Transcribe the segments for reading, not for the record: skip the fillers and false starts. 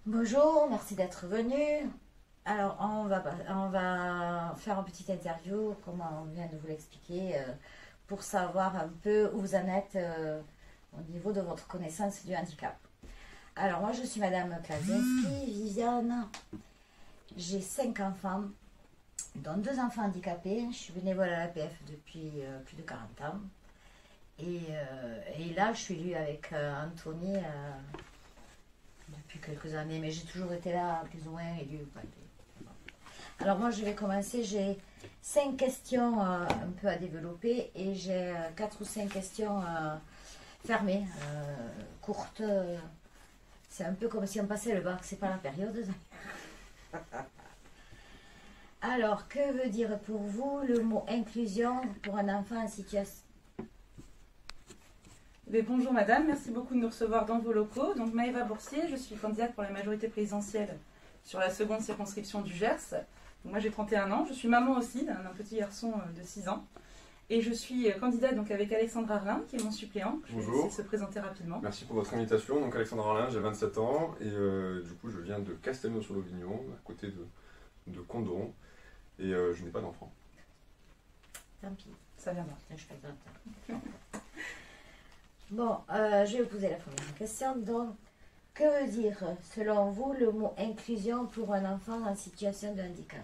Bonjour, merci d'être venu. Alors, on va faire une petite interview, comme on vient de vous l'expliquer, pour savoir un peu où vous en êtes au niveau de votre connaissance du handicap. Alors, moi, je suis Madame Klazinski, Viviane. J'ai 5 enfants, dont 2 enfants handicapés. Je suis bénévole à l'APF depuis plus de 40 ans. Et là, je suis venue avec Anthony depuis quelques années, mais j'ai toujours été là, plus ou moins, élu. Alors moi, je vais commencer. J'ai 5 questions un peu à développer et j'ai 4 ou 5 questions fermées, courtes. C'est un peu comme si on passait le bac, c'est pas la période. Alors, que veut dire pour vous le mot inclusion pour un enfant en situation... Bonjour madame, merci beaucoup de nous recevoir dans vos locaux. Donc Maëva Boursier, je suis candidate pour la majorité présidentielle sur la seconde circonscription du Gers. Donc moi j'ai 31 ans, je suis maman aussi d'un petit garçon de 6 ans. Et je suis candidate donc avec Alexandre Arlin, qui est mon suppléant. Je vais Bonjour. laisser se présenter rapidement. Merci pour votre invitation. Donc Alexandre Arlin, j'ai 27 ans et du coup je viens de Castelnau-sur-Lovignon, à côté de Condom, et je n'ai pas d'enfant. Tant pis, Ça viendra. je fais grave. Bon, je vais vous poser la première question. Donc, que veut dire, selon vous, le mot inclusion pour un enfant en situation de handicap?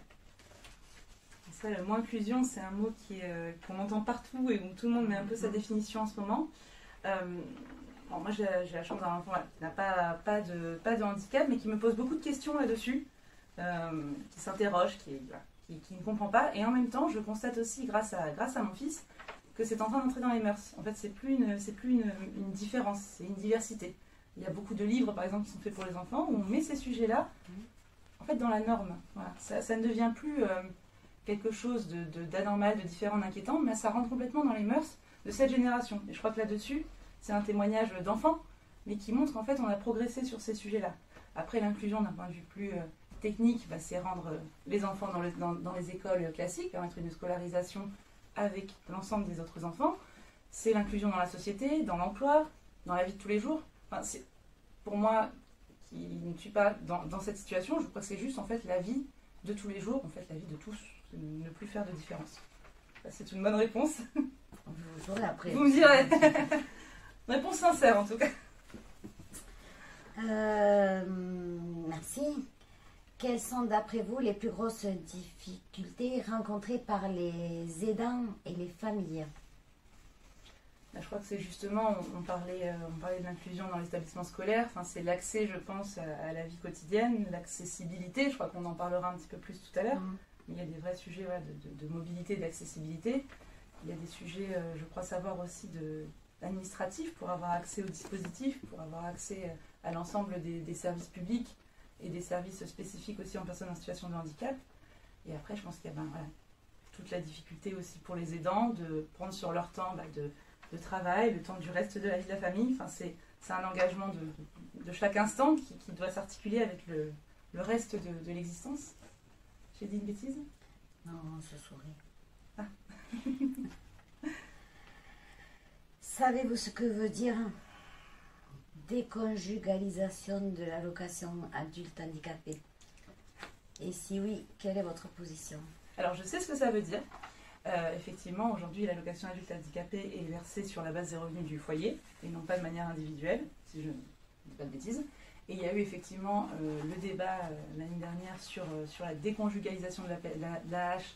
Ça, le mot inclusion, c'est un mot qu'on entend partout et où tout le monde met un peu sa définition en ce moment. Moi, j'ai la chance d'avoir un enfant qui n'a pas de handicap, mais qui me pose beaucoup de questions là-dessus, qui s'interroge, qui ne comprend pas. Et en même temps, je constate aussi, grâce à mon fils, que c'est en train d'entrer dans les mœurs. En fait, c'est plus une différence, c'est une diversité. Il y a beaucoup de livres, par exemple, qui sont faits pour les enfants, où on met ces sujets-là, en fait, dans la norme. Voilà. Ça ne devient plus quelque chose d'anormal, de différent, d'inquiétant, mais ça rentre complètement dans les mœurs de cette génération. Et je crois que là-dessus, c'est un témoignage d'enfants, mais qui montre qu'en fait, on a progressé sur ces sujets-là. Après, l'inclusion, d'un point de vue plus technique, c'est rendre les enfants dans les écoles classiques, permettre une scolarisation avec l'ensemble des autres enfants. C'est l'inclusion dans la société, dans l'emploi, dans la vie de tous les jours. Enfin, pour moi, qui ne suis pas dans cette situation, je crois que c'est juste en fait la vie de tous les jours, en fait la vie de tous, ne plus faire de différence. C'est une bonne réponse. Vous saurez après. Vous me direz. Réponse sincère en tout cas. Merci. Quelles sont d'après vous les plus grosses difficultés rencontrées par les aidants et les familles? Je crois que c'est justement, on parlait de l'inclusion dans l'établissement scolaire, enfin, c'est l'accès, je pense, à la vie quotidienne, l'accessibilité, je crois qu'on en parlera un petit peu plus tout à l'heure, mais il y a des vrais sujets de mobilité, d'accessibilité, il y a des sujets, je crois savoir aussi, administratifs pour avoir accès aux dispositifs, pour avoir accès à l'ensemble des services publics et des services spécifiques aussi en personnes en situation de handicap. Et après, je pense qu'il y a toute la difficulté aussi pour les aidants de prendre sur leur temps de travail, le temps du reste de la vie de la famille. Enfin, c'est un engagement de chaque instant qui doit s'articuler avec le reste de l'existence. J'ai dit une bêtise? Non, je souris. Ah. Savez-vous ce que veut dire déconjugalisation de l'allocation adulte handicapé? Et si oui, quelle est votre position? Alors, je sais ce que ça veut dire. Effectivement, aujourd'hui, l'allocation adulte handicapé est versée sur la base des revenus du foyer et non pas de manière individuelle, si je ne dis pas de bêtises. Et il y a eu effectivement le débat l'année dernière sur la déconjugalisation de l'AAH,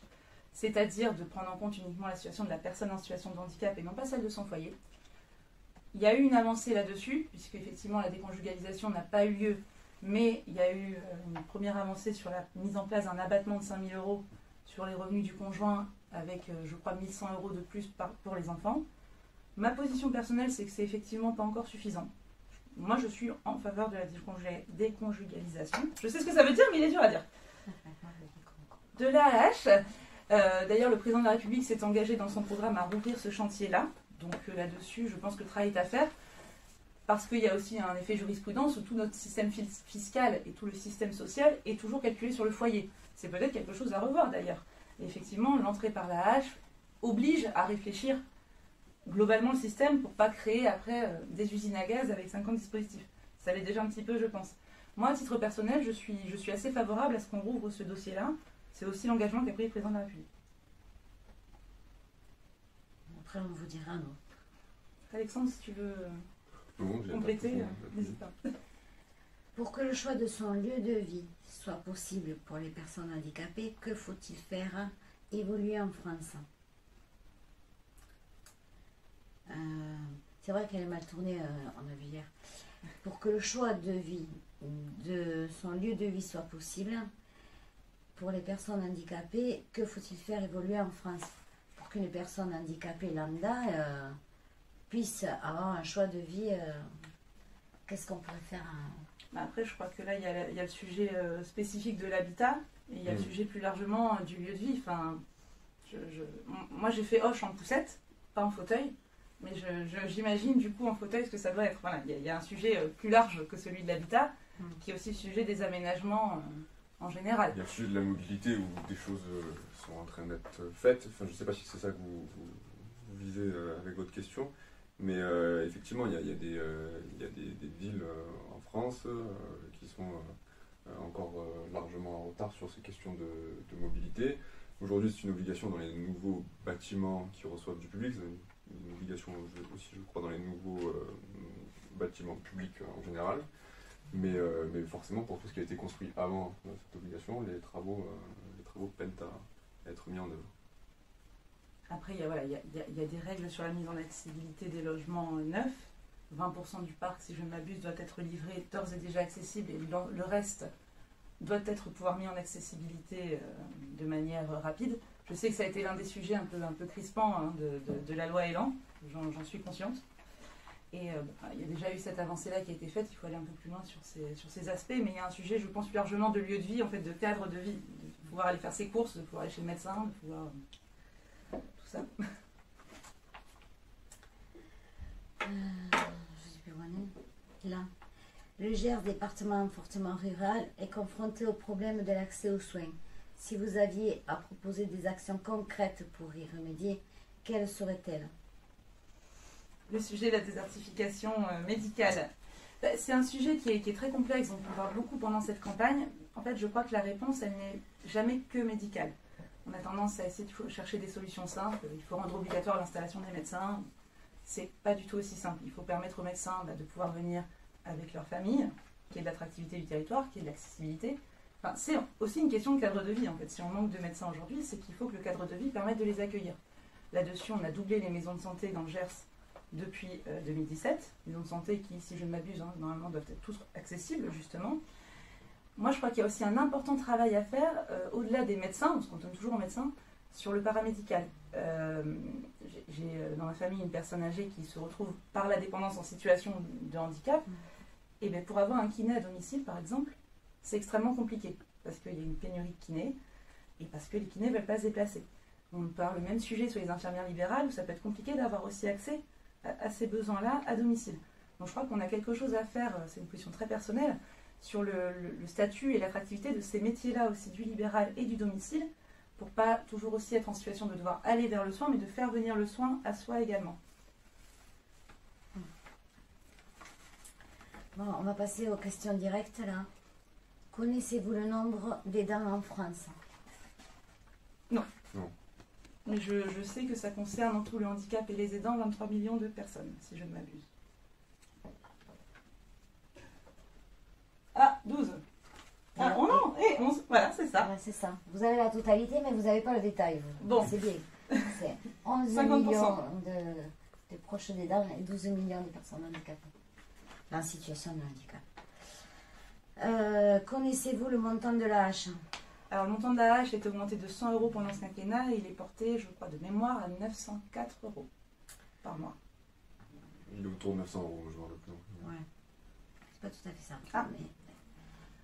c'est-à-dire de prendre en compte uniquement la situation de la personne en situation de handicap et non pas celle de son foyer. Il y a eu une avancée là-dessus, puisque effectivement la déconjugalisation n'a pas eu lieu, mais il y a eu une première avancée sur la mise en place d'un abattement de 5 000 € sur les revenus du conjoint, avec, je crois, 1 100 € de plus pour les enfants. Ma position personnelle, c'est que c'est effectivement pas encore suffisant. Moi, je suis en faveur de la déconjugalisation. Je sais ce que ça veut dire, mais il est dur à dire. De l'AAH. D'ailleurs, le président de la République s'est engagé dans son programme à rouvrir ce chantier-là. Donc là-dessus, je pense que le travail est à faire. Parce qu'il y a aussi un effet jurisprudence où tout notre système fiscal et tout le système social est toujours calculé sur le foyer. C'est peut-être quelque chose à revoir d'ailleurs. Et effectivement, l'entrée par la hache oblige à réfléchir globalement le système pour ne pas créer après des usines à gaz avec 50 dispositifs. Ça l'est déjà un petit peu, je pense. Moi, à titre personnel, je suis assez favorable à ce qu'on rouvre ce dossier-là. C'est aussi l'engagement qu'a pris le président de la République. Après, on vous dira non. Alexandre, si tu veux Non, compléter, n'hésite pas. Pour que le choix de son lieu de vie soit possible pour les personnes handicapées, que faut-il faire évoluer en France? C'est vrai qu'elle est mal tournée, on a vu hier. Pour que le choix de vie de son lieu de vie soit possible pour les personnes handicapées, que faut-il faire évoluer en France pour qu'une personne handicapée lambda puisse avoir un choix de vie? Qu'est-ce qu'on pourrait faire Après, je crois que là, il y a le sujet spécifique de l'habitat et il y a le sujet plus largement du lieu de vie. Enfin, moi, j'ai fait Hoche en poussette, pas en fauteuil, mais j'imagine du coup en fauteuil ce que ça doit être. Voilà, il y a un sujet plus large que celui de l'habitat, qui est aussi le sujet des aménagements en général. Il y a le sujet de la mobilité où des choses sont en train d'être faites. Enfin, je ne sais pas si c'est ça que vous visez avec votre question. Mais effectivement, il y a des villes en France qui sont encore largement en retard sur ces questions de mobilité. Aujourd'hui, c'est une obligation dans les nouveaux bâtiments qui reçoivent du public. C'est une obligation aussi, je crois, dans les nouveaux bâtiments publics en général. Mais forcément, pour tout ce qui a été construit avant cette obligation, les travaux peinent à être mis en œuvre. Après, il y a des règles sur la mise en accessibilité des logements neufs. 20% du parc, si je ne m'abuse, doit être livré d'ores et déjà accessible et le reste doit pouvoir mis en accessibilité de manière rapide. Je sais que ça a été l'un des sujets un peu crispants de la loi Elan, j'en suis consciente. Et il y a déjà eu cette avancée-là qui a été faite, il faut aller un peu plus loin sur ces aspects, mais il y a un sujet, je pense, plus largement de lieu de vie, en fait, de cadre de vie, de pouvoir aller faire ses courses, de pouvoir aller chez le médecin, de pouvoir... tout ça. Je sais plus où on est. Là. Le Gers, département fortement rural, est confronté au problème de l'accès aux soins. Si vous aviez à proposer des actions concrètes pour y remédier, quelles seraient-elles? Le sujet de la désertification médicale. C'est un sujet qui est très complexe, dont on parle beaucoup pendant cette campagne. En fait, je crois que la réponse, elle n'est jamais que médicale. On a tendance à essayer de chercher des solutions simples. Il faut rendre obligatoire l'installation des médecins. C'est pas du tout aussi simple. Il faut permettre aux médecins de pouvoir venir avec leur famille, qu'il y ait de l'attractivité du territoire, qu'il y ait de l'accessibilité. Enfin, c'est aussi une question de cadre de vie, en fait. Si on manque de médecins aujourd'hui, c'est qu'il faut que le cadre de vie permette de les accueillir. Là-dessus, on a doublé les maisons de santé dans le Gers depuis 2017. Maisons de santé qui, si je ne m'abuse, normalement doivent être tous accessibles, justement. Moi, je crois qu'il y a aussi un important travail à faire, au-delà des médecins, on se cantonne toujours aux médecins, sur le paramédical. J'ai dans ma famille une personne âgée qui se retrouve par la dépendance en situation de handicap. Et bien, pour avoir un kiné à domicile, par exemple, c'est extrêmement compliqué, parce qu'il y a une pénurie de kinés, et parce que les kinés ne veulent pas se déplacer. On parle le même sujet sur les infirmières libérales, où ça peut être compliqué d'avoir aussi accès à ces besoins-là à domicile. Donc je crois qu'on a quelque chose à faire, c'est une position très personnelle, sur le statut et l'attractivité de ces métiers-là aussi, du libéral et du domicile, pour pas toujours aussi être en situation de devoir aller vers le soin, mais de faire venir le soin à soi également. Bon, on va passer aux questions directes là. Connaissez-vous le nombre d'aidants en France? Non. Mais je sais que ça concerne, en tout le handicap et les aidants, 23 millions de personnes, si je ne m'abuse. Ah, 12. Ah, oh non, 11, voilà, c'est ça. Ouais, c'est ça. Vous avez la totalité, mais vous n'avez pas le détail. Bon. C'est bien. C'est 11 50%. millions de proches d'aidants et 12 millions de personnes handicapées. En situation de handicap. Connaissez-vous le montant de la hache? Alors, le montant de la hache est augmenté de 100 € pendant ce quinquennat et il est porté, je crois, de mémoire à 904 € par mois. Il est autour de 900 €, je vois le plus. Ouais. C'est pas tout à fait ça. Ah.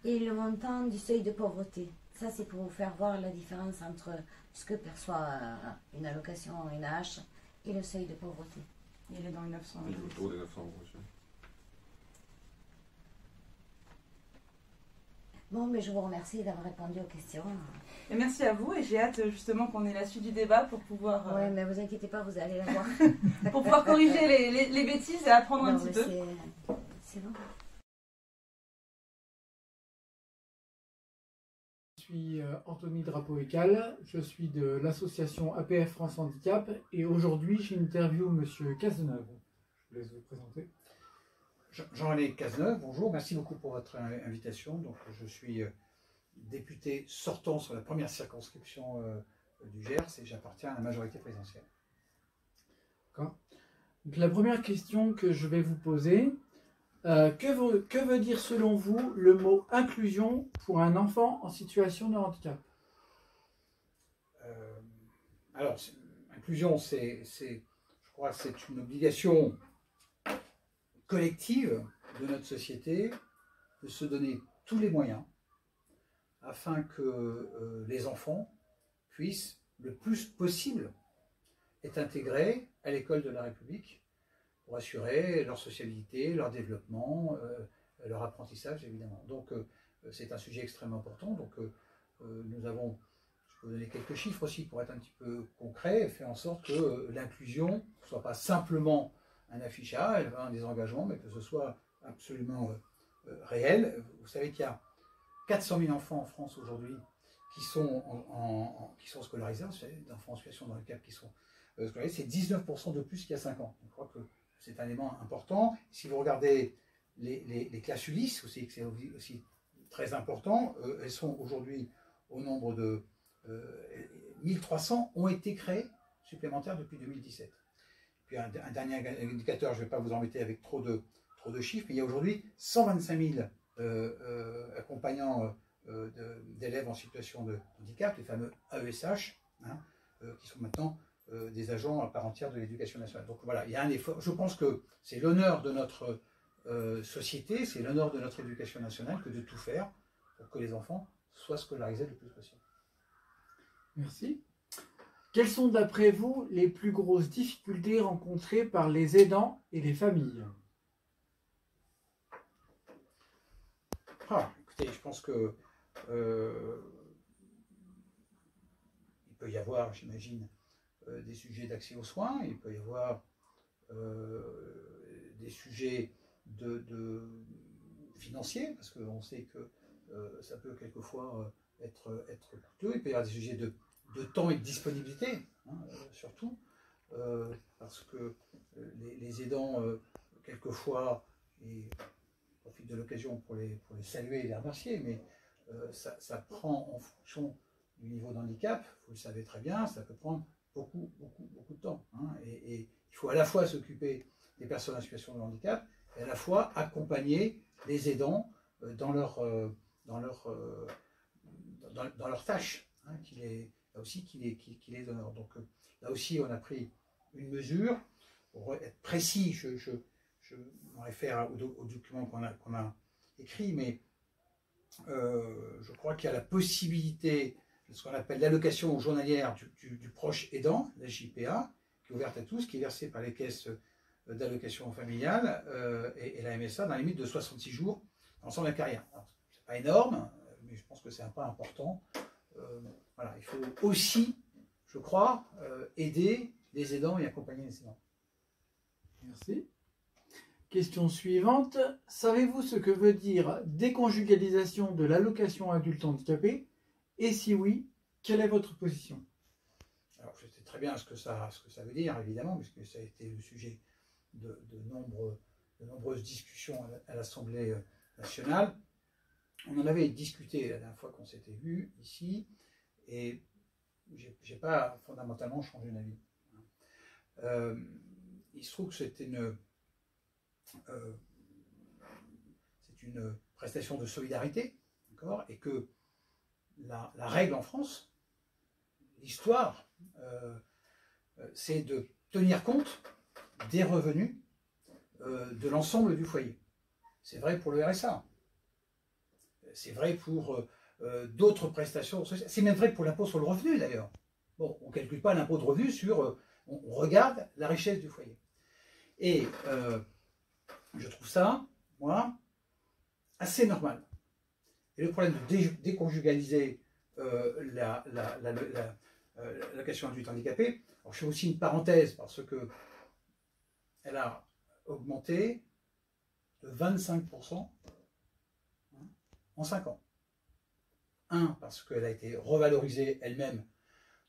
Et le montant du seuil de pauvreté. Ça, c'est pour vous faire voir la différence entre ce que perçoit une allocation, une AH, et le seuil de pauvreté. Il est dans les 900 €. Il est autour des 900 € aussi. Bon, mais je vous remercie d'avoir répondu aux questions. Et merci à vous et j'ai hâte justement qu'on ait la suite du débat pour pouvoir... Oui, mais vous inquiétez pas, vous allez la voir. pour pouvoir corriger les bêtises et apprendre un petit peu. C'est bon. suis Anthony Drapeau-Écal, je suis de l'association APF France Handicap et aujourd'hui j'interviewe Monsieur Cazeneuve. Je vous laisse vous présenter. Jean-René Cazeneuve, bonjour, merci beaucoup pour votre invitation. Donc, je suis député sortant sur la première circonscription du Gers et j'appartiens à la majorité présidentielle. D'accord. Donc, la première question que je vais vous poser, que veut dire selon vous le mot inclusion pour un enfant en situation de handicap? Alors, inclusion, je crois que c'est une obligation collective de notre société de se donner tous les moyens afin que les enfants puissent le plus possible être intégrés à l'école de la République pour assurer leur sociabilité, leur développement, leur apprentissage évidemment. Donc c'est un sujet extrêmement important. Donc nous avons, je peux vous donner quelques chiffres aussi pour être un petit peu concret, faire en sorte que l'inclusion ne soit pas simplement un affichage, un désengagement, mais que ce soit absolument réel. Vous savez qu'il y a 400 000 enfants en France aujourd'hui qui sont scolarisés, d'enfants en situation de handicap qui sont scolarisés, c'est 19% de plus qu'il y a 5 ans. Je crois que c'est un élément important. Si vous regardez les classes Ulysse, c'est aussi très important, elles sont aujourd'hui au nombre de 1300 ont été créées supplémentaires depuis 2017. Puis un dernier indicateur, je ne vais pas vous embêter avec trop de chiffres, mais il y a aujourd'hui 125 000 accompagnants d'élèves en situation de handicap, les fameux AESH, qui sont maintenant des agents à part entière de l'éducation nationale. Donc voilà, il y a un effort. Je pense que c'est l'honneur de notre société, c'est l'honneur de notre éducation nationale que de tout faire pour que les enfants soient scolarisés le plus possible. Merci. Quelles sont d'après vous les plus grosses difficultés rencontrées par les aidants et les familles? Écoutez, je pense que il peut y avoir, j'imagine, des sujets d'accès aux soins, il peut y avoir des sujets financiers, parce qu'on sait que ça peut quelquefois être coûteux, il peut y avoir des sujets de temps et de disponibilité, surtout, parce que les aidants, quelquefois, et je profite de l'occasion pour les saluer et les remercier, mais ça prend en fonction du niveau d'handicap, vous le savez très bien, ça peut prendre beaucoup de temps. Et il faut à la fois s'occuper des personnes en situation de handicap et à la fois accompagner les aidants dans leurs tâches, là aussi qui les honore. Donc là aussi on a pris une mesure, pour être précis, je me réfère au document qu'on a écrit, mais je crois qu'il y a la possibilité de ce qu'on appelle l'allocation journalière du proche aidant, la JPA, qui est ouverte à tous, qui est versée par les caisses d'allocation familiale et la MSA dans la limite de 66 jours dans l'ensemble de la carrière. Ce n'est pas énorme, mais je pense que c'est un pas important. Voilà, il faut aussi, je crois, aider les aidants et accompagner les aidants. Merci. Question suivante. Savez-vous ce que veut dire déconjugalisation de l'allocation adulte handicapé? Et si oui, quelle est votre position? Alors, je sais très bien ce que ça veut dire, évidemment, puisque ça a été le sujet de nombreuses discussions à l'Assemblée nationale. On en avait discuté la dernière fois qu'on s'était vu ici, et je n'ai pas fondamentalement changé d'avis. Il se trouve que c'est une prestation de solidarité, d'accord, et que la règle en France, l'histoire, c'est de tenir compte des revenus de l'ensemble du foyer. C'est vrai pour le RSA, c'est vrai pour d'autres prestations sociales, c'est même vrai pour l'impôt sur le revenu d'ailleurs. Bon, on ne calcule pas l'impôt de revenu on regarde la richesse du foyer. Et je trouve ça, moi, assez normal. Et le problème de déconjugaliser l'allocation adulte handicapé, alors je fais aussi une parenthèse parce que elle a augmenté de 25% en 5 ans. Un, parce qu'elle a été revalorisée elle-même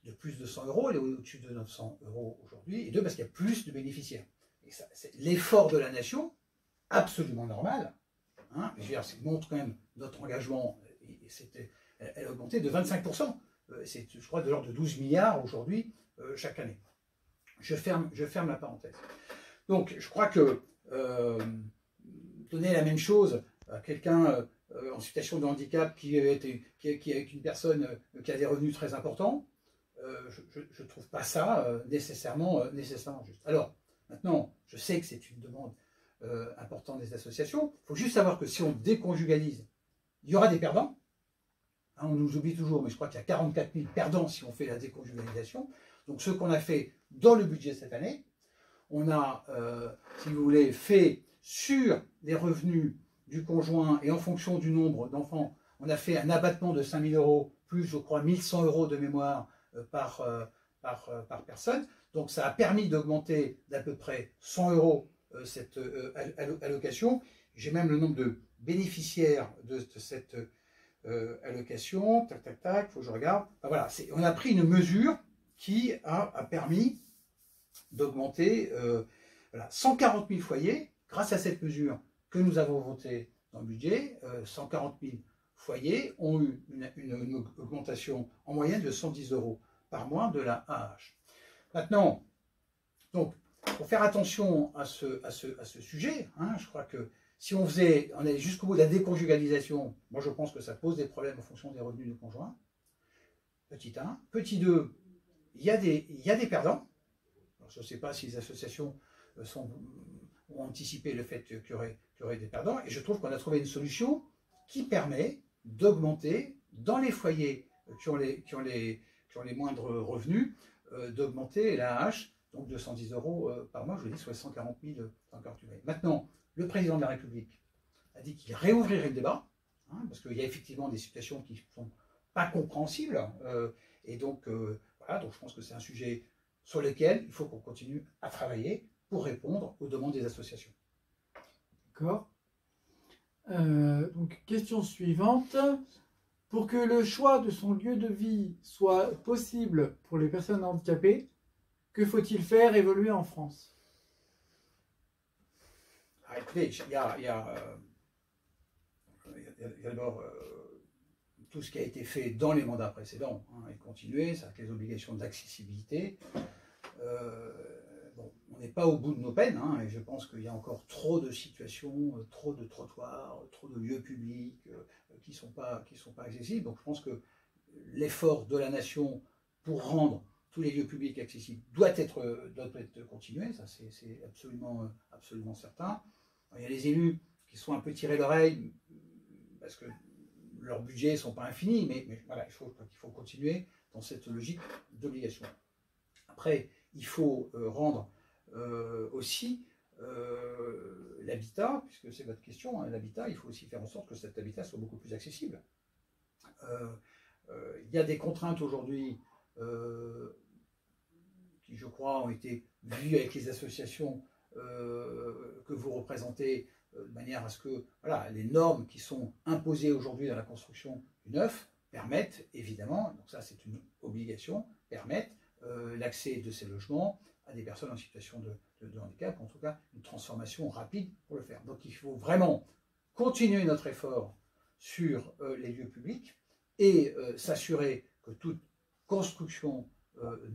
de plus de 100 euros, elle est au-dessus de 900 euros aujourd'hui, et deux, parce qu'il y a plus de bénéficiaires. Et ça, c'est l'effort de la nation, absolument normal, hein, je veux dire, ça montre quand même notre engagement, elle a augmenté de 25%, c'est, je crois, de l'ordre de 12 milliards aujourd'hui, chaque année. Je ferme la parenthèse. Donc, je crois que donner la même chose à quelqu'un en situation de handicap qui est une personne qui a des revenus très importants, je ne trouve pas ça nécessairement juste. Alors, maintenant, je sais que c'est une demande importante des associations. Il faut juste savoir que si on déconjugalise, il y aura des perdants. Hein, on nous oublie toujours, mais je crois qu'il y a 44 000 perdants si on fait la déconjugalisation. Donc, ce qu'on a fait dans le budget cette année, on a, si vous voulez, fait sur les revenus du conjoint et en fonction du nombre d'enfants, on a fait un abattement de 5 000 euros, plus, je crois, 1 100 euros de mémoire par personne. Donc, ça a permis d'augmenter d'à peu près 100 euros cette allocation. J'ai même le nombre de bénéficiaires de cette allocation. Tac, tac, tac, il faut que je regarde. Enfin, voilà, on a pris une mesure qui a permis d'augmenter 140 000 foyers, grâce à cette mesure que nous avons votée dans le budget. 140 000 foyers ont eu une augmentation en moyenne de 110 euros par mois de la AAH. Maintenant, donc, pour faire attention à ce sujet, hein, je crois que si on allait jusqu'au bout de la déconjugalisation, moi je pense que ça pose des problèmes en fonction des revenus du conjoint. Petit 1. Petit 2, il y a des perdants. Alors, je ne sais pas si les associations ont anticipé le fait qu'il y aurait des perdants, et je trouve qu'on a trouvé une solution qui permet d'augmenter dans les foyers qui ont les moindres revenus, d'augmenter l'AAH, donc de 110 euros par mois, je vous dis, soit 140 000 encore. Maintenant, le président de la République a dit qu'il réouvrirait le débat, hein, parce qu'il y a effectivement des situations qui ne sont pas compréhensibles, et donc, voilà, donc je pense que c'est un sujet sur lequel il faut qu'on continue à travailler pour répondre aux demandes des associations. D'accord. Donc, question suivante. Pour que le choix de son lieu de vie soit possible pour les personnes handicapées, que faut-il faire évoluer en France? Écoutez, il y a d'abord tout ce qui a été fait dans les mandats précédents, hein, et continuer, ça les obligations d'accessibilité. Bon, on n'est pas au bout de nos peines, hein, et je pense qu'il y a encore trop de situations, trop de trottoirs, trop de lieux publics qui ne sont pas accessibles. Donc je pense que l'effort de la nation pour rendre tous les lieux publics accessibles doit être continué, ça c'est absolument certain. Alors, il y a les élus qui sont un peu tirés l'oreille parce que leurs budgets ne sont pas infinis, mais voilà, il faut continuer dans cette logique d'obligation. Après, il faut rendre aussi l'habitat, puisque c'est votre question, hein, l'habitat, il faut aussi faire en sorte que cet habitat soit beaucoup plus accessible. Il y a des contraintes aujourd'hui qui, je crois, ont été vues avec les associations que vous représentez, de manière à ce que voilà, les normes qui sont imposées aujourd'hui dans la construction du neuf permettent évidemment, donc ça c'est une obligation, permettent l'accès de ces logements à des personnes en situation de handicap, en tout cas une transformation rapide pour le faire. Donc il faut vraiment continuer notre effort sur les lieux publics et s'assurer que toute construction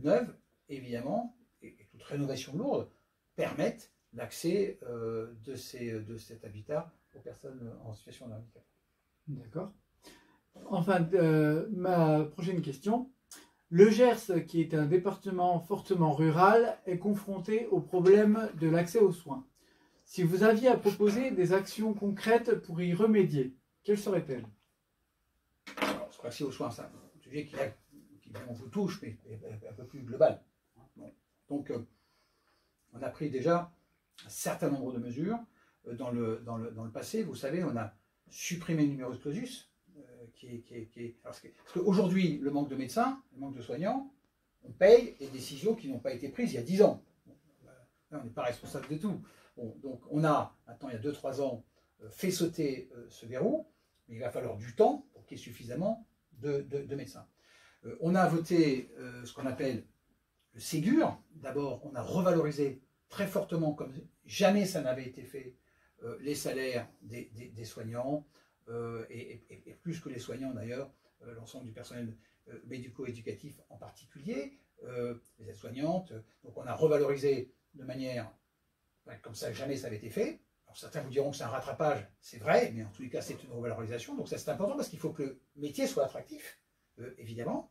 neuve, évidemment, et toute rénovation lourde, permette l'accès de cet habitat aux personnes en situation de handicap. D'accord. Enfin, ma prochaine question. Le Gers, qui est un département fortement rural, est confronté au problème de l'accès aux soins. Si vous aviez à proposer des actions concrètes pour y remédier, quelles seraient-elles? Alors, sur l'accès aux soins, c'est un sujet qui vous touche, mais un peu plus global. Bon. Donc, on a pris déjà un certain nombre de mesures dans le passé. Vous savez, on a supprimé le numerus clausus, parce qu'aujourd'hui, le manque de médecins, le manque de soignants, on paye des décisions qui n'ont pas été prises il y a 10 ans. Là, on n'est pas responsable de tout. Bon, donc on a, maintenant il y a 2-3 ans, fait sauter ce verrou, mais il va falloir du temps pour qu'il y ait suffisamment de médecins. On a voté ce qu'on appelle le Ségur. D'abord, on a revalorisé très fortement, comme jamais ça n'avait été fait, les salaires des soignants, et plus que les soignants d'ailleurs, l'ensemble du personnel médico-éducatif en particulier, les aides-soignantes. Donc on a revalorisé de manière comme ça, jamais ça avait été fait. Alors certains vous diront que c'est un rattrapage, c'est vrai, mais en tous les cas c'est une revalorisation, donc ça c'est important parce qu'il faut que le métier soit attractif, évidemment.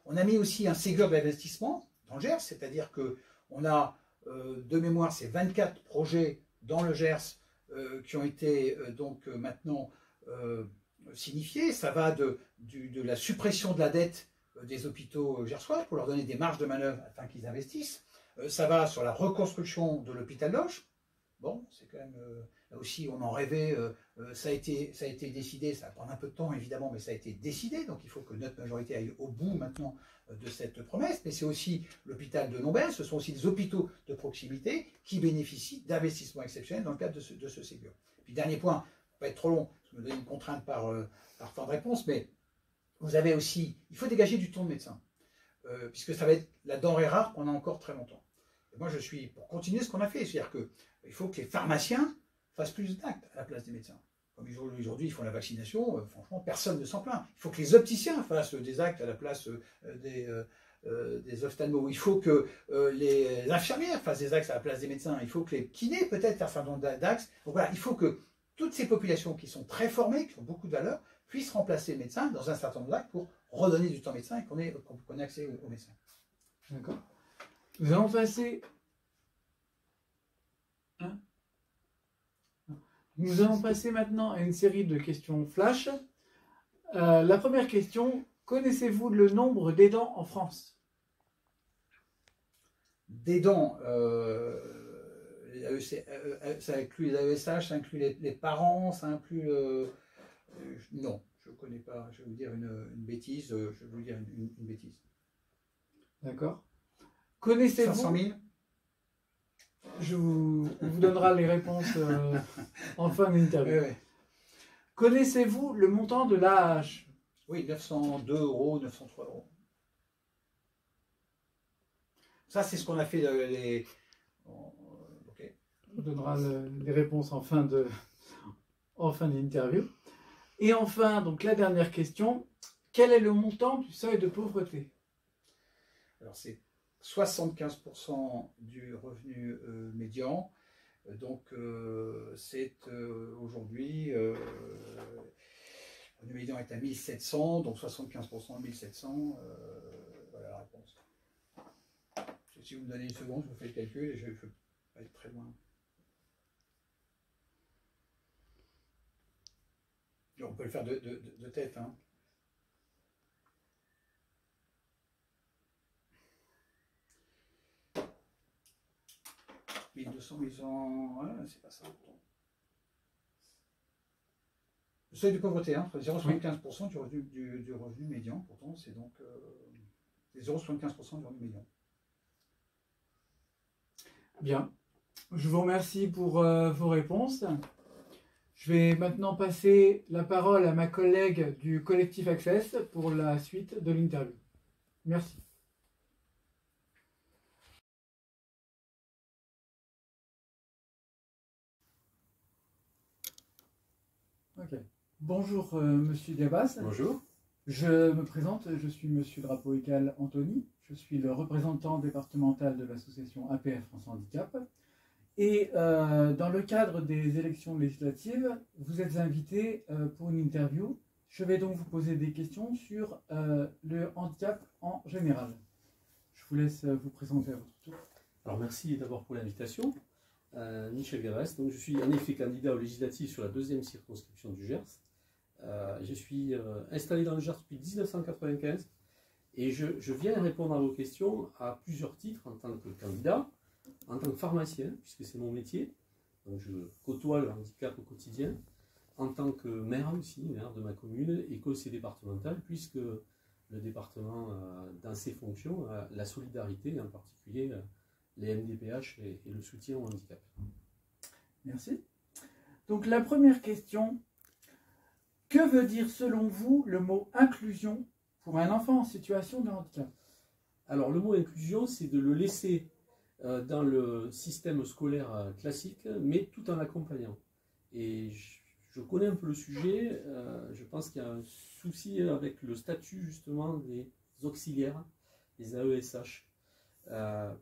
On a mis aussi un Ségur d'investissement dans le Gers, c'est-à-dire qu'on a, de mémoire, c'est 24 projets dans le Gers qui ont été donc maintenant signifiés. Ça va de la suppression de la dette des hôpitaux gersois pour leur donner des marges de manœuvre afin qu'ils investissent. Ça va sur la reconstruction de l'hôpital Loche. Bon, c'est quand même, là aussi on en rêvait, ça a été décidé, ça va prendre un peu de temps évidemment, mais ça a été décidé, donc il faut que notre majorité aille au bout maintenant de cette promesse. Mais c'est aussi l'hôpital de Nombel, ce sont aussi des hôpitaux de proximité qui bénéficient d'investissements exceptionnels dans le cadre de ce Ségur. Puis dernier point, ça ne va pas être trop long, je me donne une contrainte par temps de réponse, mais vous avez aussi, il faut dégager du temps de médecin, puisque ça va être la denrée rare pendant encore très longtemps. Et moi je suis pour continuer ce qu'on a fait, c'est-à-dire qu'il faut que les pharmaciens fassent plus d'actes à la place des médecins. Comme aujourd'hui ils font la vaccination, franchement personne ne s'en plaint. Il faut que les opticiens fassent des actes à la place des ophtalmos. Il faut que les infirmières fassent des actes à la place des médecins. Il faut que les kinés peut-être fassent un certain nombre d'actes. Donc voilà, il faut que toutes ces populations qui sont très formées, qui ont beaucoup de valeur, puissent remplacer les médecins dans un certain nombre d'actes pour redonner du temps aux médecins et qu'on ait accès aux médecins. D'accord. Nous allons passer... Nous allons passer maintenant à une série de questions flash. La première question, connaissez-vous le nombre d'aidants en France? D'aidants, ça inclut les AESH, ça inclut les parents, ça inclut... non, je ne connais pas, je vais vous dire une bêtise, une bêtise. D'accord. Connaissez-vous... 500 000 ? On vous donnera les réponses en fin d'interview. Oui. Connaissez-vous le montant de l'AAH? Oui, 902 €, 903 €. Ça, c'est ce qu'on a fait les... Okay. On vous donnera les réponses en fin d'interview. Et enfin, donc la dernière question. Quel est le montant du seuil de pauvreté? Alors, c'est 75% du revenu médian. Donc, c'est aujourd'hui, le revenu médian est à 1700, donc 75% de 1700, voilà la réponse. Si vous me donnez une seconde, je vous fais le calcul et je ne vais pas être très loin. Et on peut le faire de tête, hein. 1200, 1100, ouais, c'est pas ça. Le seuil de pauvreté, hein, 0,75% du revenu médian, pourtant c'est donc 0,75% du revenu médian. Bien, je vous remercie pour vos réponses. Je vais maintenant passer la parole à ma collègue du collectif Access pour la suite de l'interview. Merci. Okay. Bonjour Monsieur Gabas. Bonjour. Je me présente, je suis Monsieur Drapeau-Écal Anthony. Je suis le représentant départemental de l'association APF France Handicap. Et dans le cadre des élections législatives, vous êtes invité pour une interview. Je vais donc vous poser des questions sur le handicap en général. Je vous laisse vous présenter à votre tour. Alors merci d'abord pour l'invitation. Michel Gabas, donc je suis en effet candidat aux législatives sur la 2e circonscription du Gers. Je suis installé dans le Gers depuis 1995 et je viens répondre à vos questions à plusieurs titres en tant que candidat, en tant que pharmacien, puisque c'est mon métier, donc je côtoie le handicap au quotidien, en tant que maire aussi, maire de ma commune et conseiller départemental, puisque le département, dans ses fonctions, a la solidarité, en particulier les MDPH et le soutien au handicap. Merci. Donc la première question, Que veut dire selon vous le mot inclusion pour un enfant en situation de handicap? Alors le mot inclusion, c'est de le laisser dans le système scolaire classique, mais tout en l'accompagnant. Et je connais un peu le sujet, je pense qu'il y a un souci avec le statut justement des auxiliaires, des AESH,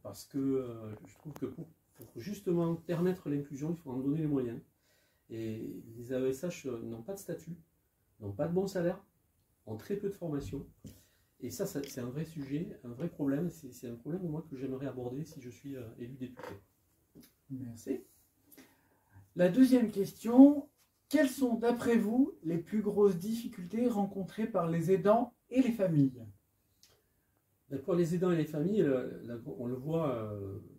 parce que je trouve que pour justement permettre l'inclusion, il faut en donner les moyens. Et les AESH n'ont pas de statut, n'ont pas de bon salaire, ont très peu de formation. Et ça, c'est un vrai sujet, un vrai problème. C'est un problème moi que j'aimerais aborder si je suis élu député. Merci. La deuxième question, quelles sont d'après vous les plus grosses difficultés rencontrées par les aidants et les familles? Pour les aidants et les familles, on le voit,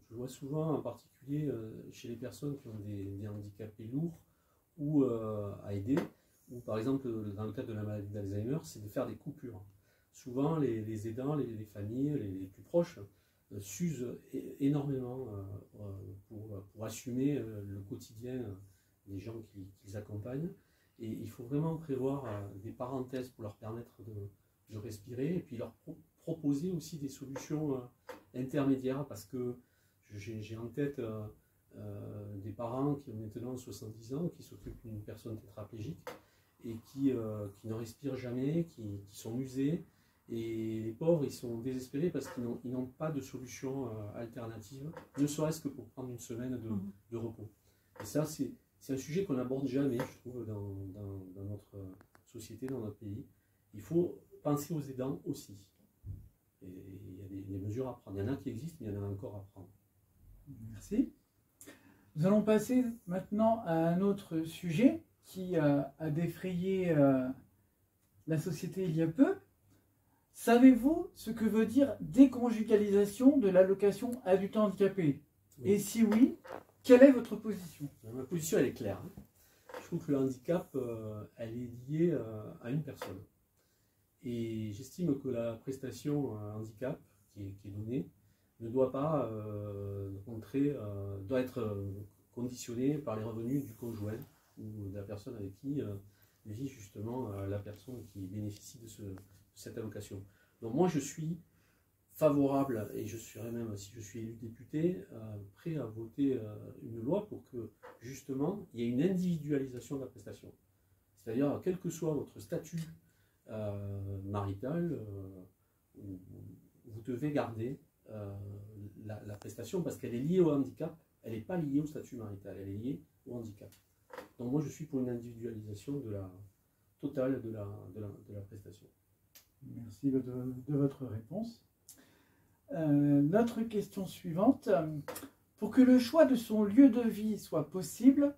je le vois souvent en particulier chez les personnes qui ont des handicapés lourds ou à aider, ou par exemple dans le cadre de la maladie d'Alzheimer, c'est de faire des coupures. Souvent, les aidants, les familles, les plus proches, s'usent énormément pour assumer le quotidien des gens qui les accompagnent. Et il faut vraiment prévoir des parenthèses pour leur permettre de respirer et puis leur proposer aussi des solutions intermédiaires, parce que j'ai en tête des parents qui ont maintenant 70 ans, qui s'occupent d'une personne tétraplégique et qui ne respirent jamais, qui sont usés. Et les pauvres, ils sont désespérés parce qu'ils n'ont pas de solution alternative, ne serait-ce que pour prendre une semaine de repos. Et ça, c'est un sujet qu'on n'aborde jamais, je trouve, dans notre société, dans notre pays. Il faut penser aux aidants aussi. Et il y a des mesures à prendre. Il y en a qui existent, mais il y en a encore à prendre. Merci. Nous allons passer maintenant à un autre sujet qui a défrayé la société il y a peu. Savez-vous ce que veut dire déconjugalisation de l'allocation adulte handicapé? Et si oui, quelle est votre position? Ma position, elle est claire. Je trouve que le handicap, elle est liée à une personne. Et j'estime que la prestation handicap qui est donnée ne doit pas doit être conditionnée par les revenus du conjoint ou de la personne avec qui vit justement la personne qui bénéficie de cette allocation. Donc moi je suis favorable, et je serai même, si je suis élu député, prêt à voter une loi pour que justement il y ait une individualisation de la prestation. C'est-à-dire, quel que soit votre statut marital, vous devez garder la prestation parce qu'elle est liée au handicap, elle n'est pas liée au statut marital, elle est liée au handicap. Donc moi je suis pour une individualisation totale de la prestation. Merci de votre réponse. Notre question suivante. Pour que le choix de son lieu de vie soit possible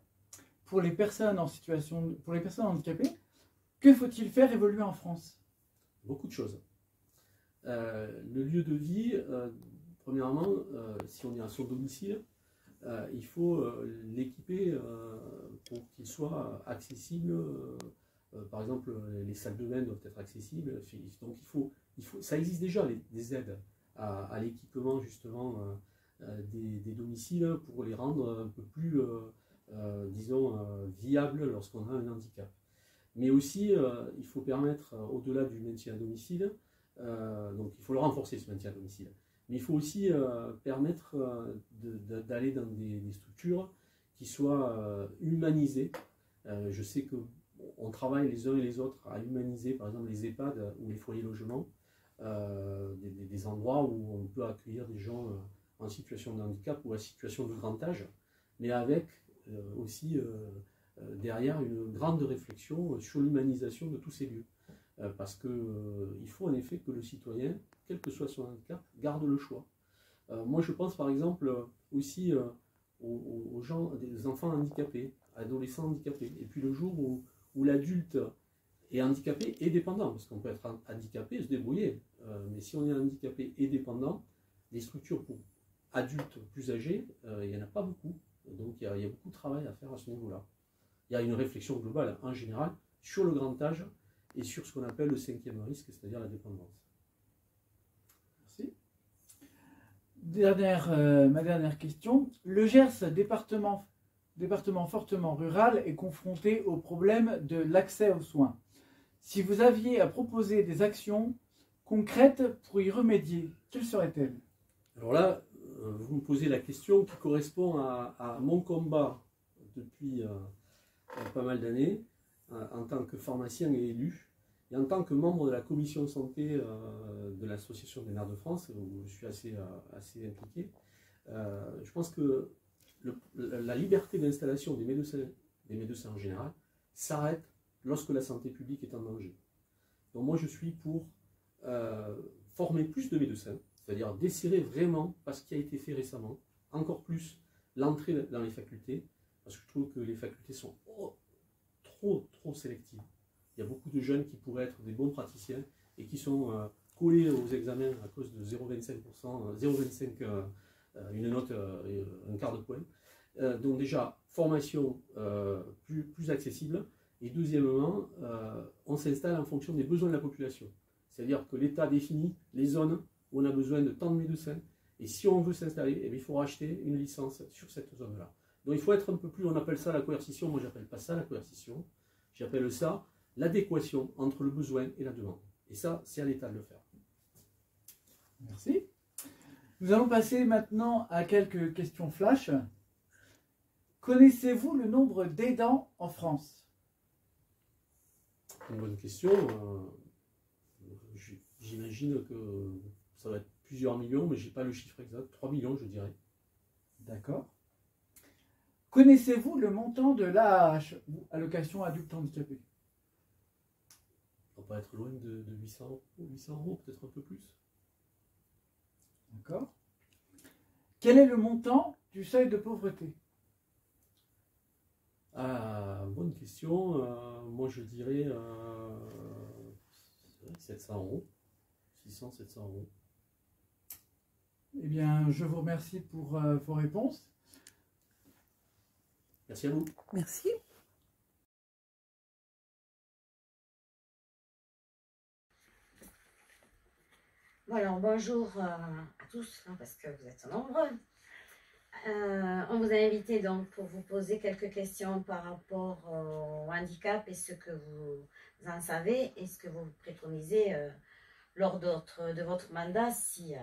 pour les personnes handicapées, que faut-il faire évoluer en France? Beaucoup de choses. Le lieu de vie, premièrement, si on est à son domicile, il faut l'équiper pour qu'il soit accessible. Par exemple, les salles de bain doivent être accessibles. Donc ça existe déjà, des aides à l'équipement justement des domiciles pour les rendre un peu plus, disons, viables lorsqu'on a un handicap. Mais aussi, il faut permettre, au-delà du maintien à domicile, donc il faut le renforcer ce maintien à domicile, mais il faut aussi permettre d'aller dans des structures qui soient humanisées. Je sais qu'on travaille les uns et les autres à humaniser, par exemple les EHPAD ou les foyers logements, des endroits où on peut accueillir des gens en situation de handicap ou en situation de grand âge, mais avec aussi derrière une grande réflexion sur l'humanisation de tous ces lieux. Parce qu'il faut en effet que le citoyen, quel que soit son handicap, garde le choix. Moi je pense par exemple aussi aux gens, des enfants handicapés, adolescents handicapés, et puis le jour où l'adulte est handicapé et dépendant, parce qu'on peut être handicapé et se débrouiller, mais si on est handicapé et dépendant, des structures pour adultes plus âgés, il n'y en a pas beaucoup, donc il y a beaucoup de travail à faire à ce niveau-là. Il y a une réflexion globale en général sur le grand âge et sur ce qu'on appelle le 5e risque, c'est-à-dire la dépendance. Merci. Ma dernière question. Le Gers, département fortement rural, est confronté au problème de l'accès aux soins. Si vous aviez à proposer des actions concrètes pour y remédier, quelles seraient-elles? Alors là, vous me posez la question qui correspond à mon combat depuis pas mal d'années, en tant que pharmacien et élu, et en tant que membre de la commission santé de l'Association des maires de France, où je suis assez impliqué. Je pense que la liberté d'installation des médecins en général, s'arrête lorsque la santé publique est en danger. Donc moi je suis pour former plus de médecins, c'est-à-dire desserrer vraiment, parce qu'il a été fait récemment, encore plus l'entrée dans les facultés, parce que je trouve que les facultés sont trop sélectives. Il y a beaucoup de jeunes qui pourraient être des bons praticiens et qui sont collés aux examens à cause de 0,25%, 0,25 une note, un quart de point. Donc déjà, formation plus accessible. Et deuxièmement, on s'installe en fonction des besoins de la population. C'est-à-dire que l'État définit les zones où on a besoin de tant de médecins. Et si on veut s'installer, eh bien, il faut racheter une licence sur cette zone-là. Donc il faut être un peu plus, on appelle ça la coercition. Moi, j'appelle pas ça la coercition. J'appelle ça l'adéquation entre le besoin et la demande. Et ça, c'est à l'État de le faire. Merci. Nous allons passer maintenant à quelques questions flash. Connaissez-vous le nombre d'aidants en France? Une bonne question. J'imagine que ça va être plusieurs millions, mais je n'ai pas le chiffre exact. 3 millions, je dirais. D'accord. Connaissez-vous le montant de l'AAH, ou allocation adulte handicapé? On va pas être loin de 800 euros. 800 euros, peut-être un peu plus. D'accord. Quel est le montant du seuil de pauvreté? Bonne question. Moi, je dirais 700 euros. 600, 700 euros. Eh bien, je vous remercie pour vos réponses. Merci à vous. Merci. Bon, alors bonjour à tous, hein, parce que vous êtes nombreux. On vous a invité donc pour vous poser quelques questions par rapport au handicap et ce que vous en savez et ce que vous préconisez lors de votre mandat, si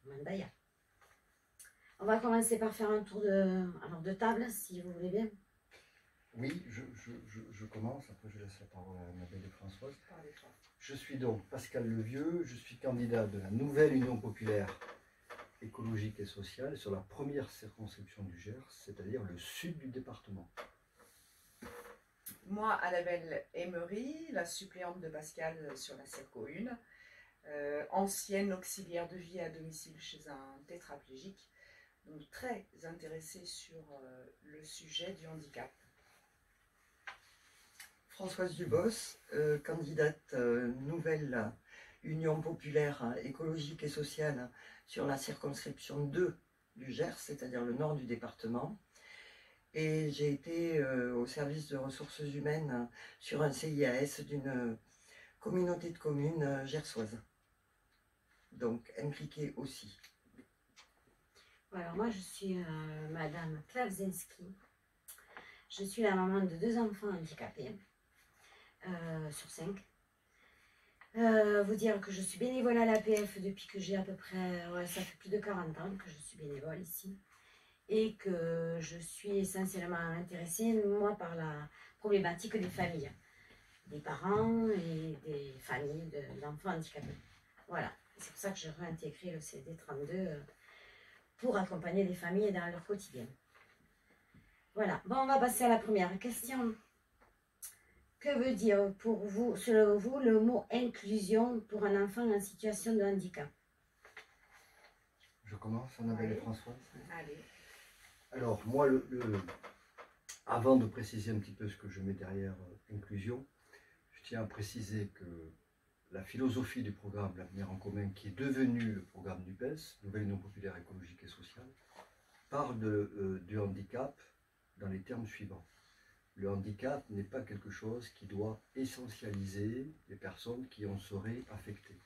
mandat il y a. On va commencer par faire un tour de table, si vous voulez bien. Oui, je commence, après je laisse la parole à Annabelle et Françoise. Je suis donc Pascal Levieux, je suis candidat de la nouvelle Union populaire écologique et sociale sur la première circonscription du Gers, c'est-à-dire le sud du département. Moi, Annabelle Emery, la suppléante de Pascal sur la Circo 1, ancienne auxiliaire de vie à domicile chez un tétraplégique, donc très intéressée sur le sujet du handicap. Françoise Dubos, candidate nouvelle Union populaire écologique et sociale sur la circonscription 2 du Gers, c'est-à-dire le nord du département. Et j'ai été au service de ressources humaines sur un CIAS d'une communauté de communes gersoise. Donc impliquée aussi. Alors moi je suis Madame Klavzinski. Je suis la maman de 2 enfants handicapés sur 5. Vous dire que je suis bénévole à l'APF depuis que j'ai à peu près, ça fait plus de 40 ans que je suis bénévole ici. Et que je suis essentiellement intéressée, moi, par la problématique des familles. Des parents et des familles d'enfants handicapés. Voilà, c'est pour ça que j'ai réintégré le CD 32 pour accompagner les familles dans leur quotidien. Voilà, bon, on va passer à la première question. Que veut dire pour vous, selon vous, le mot inclusion pour un enfant en situation de handicap? Je commence, Annabelle et Françoise. Allez. Alors, moi, avant de préciser un petit peu ce que je mets derrière inclusion, je tiens à préciser que la philosophie du programme L'Avenir en commun, qui est devenu le programme du PES, Nouvelle Union populaire écologique et sociale, parle du handicap dans les termes suivants. Le handicap n'est pas quelque chose qui doit essentialiser les personnes qui en seraient affectées.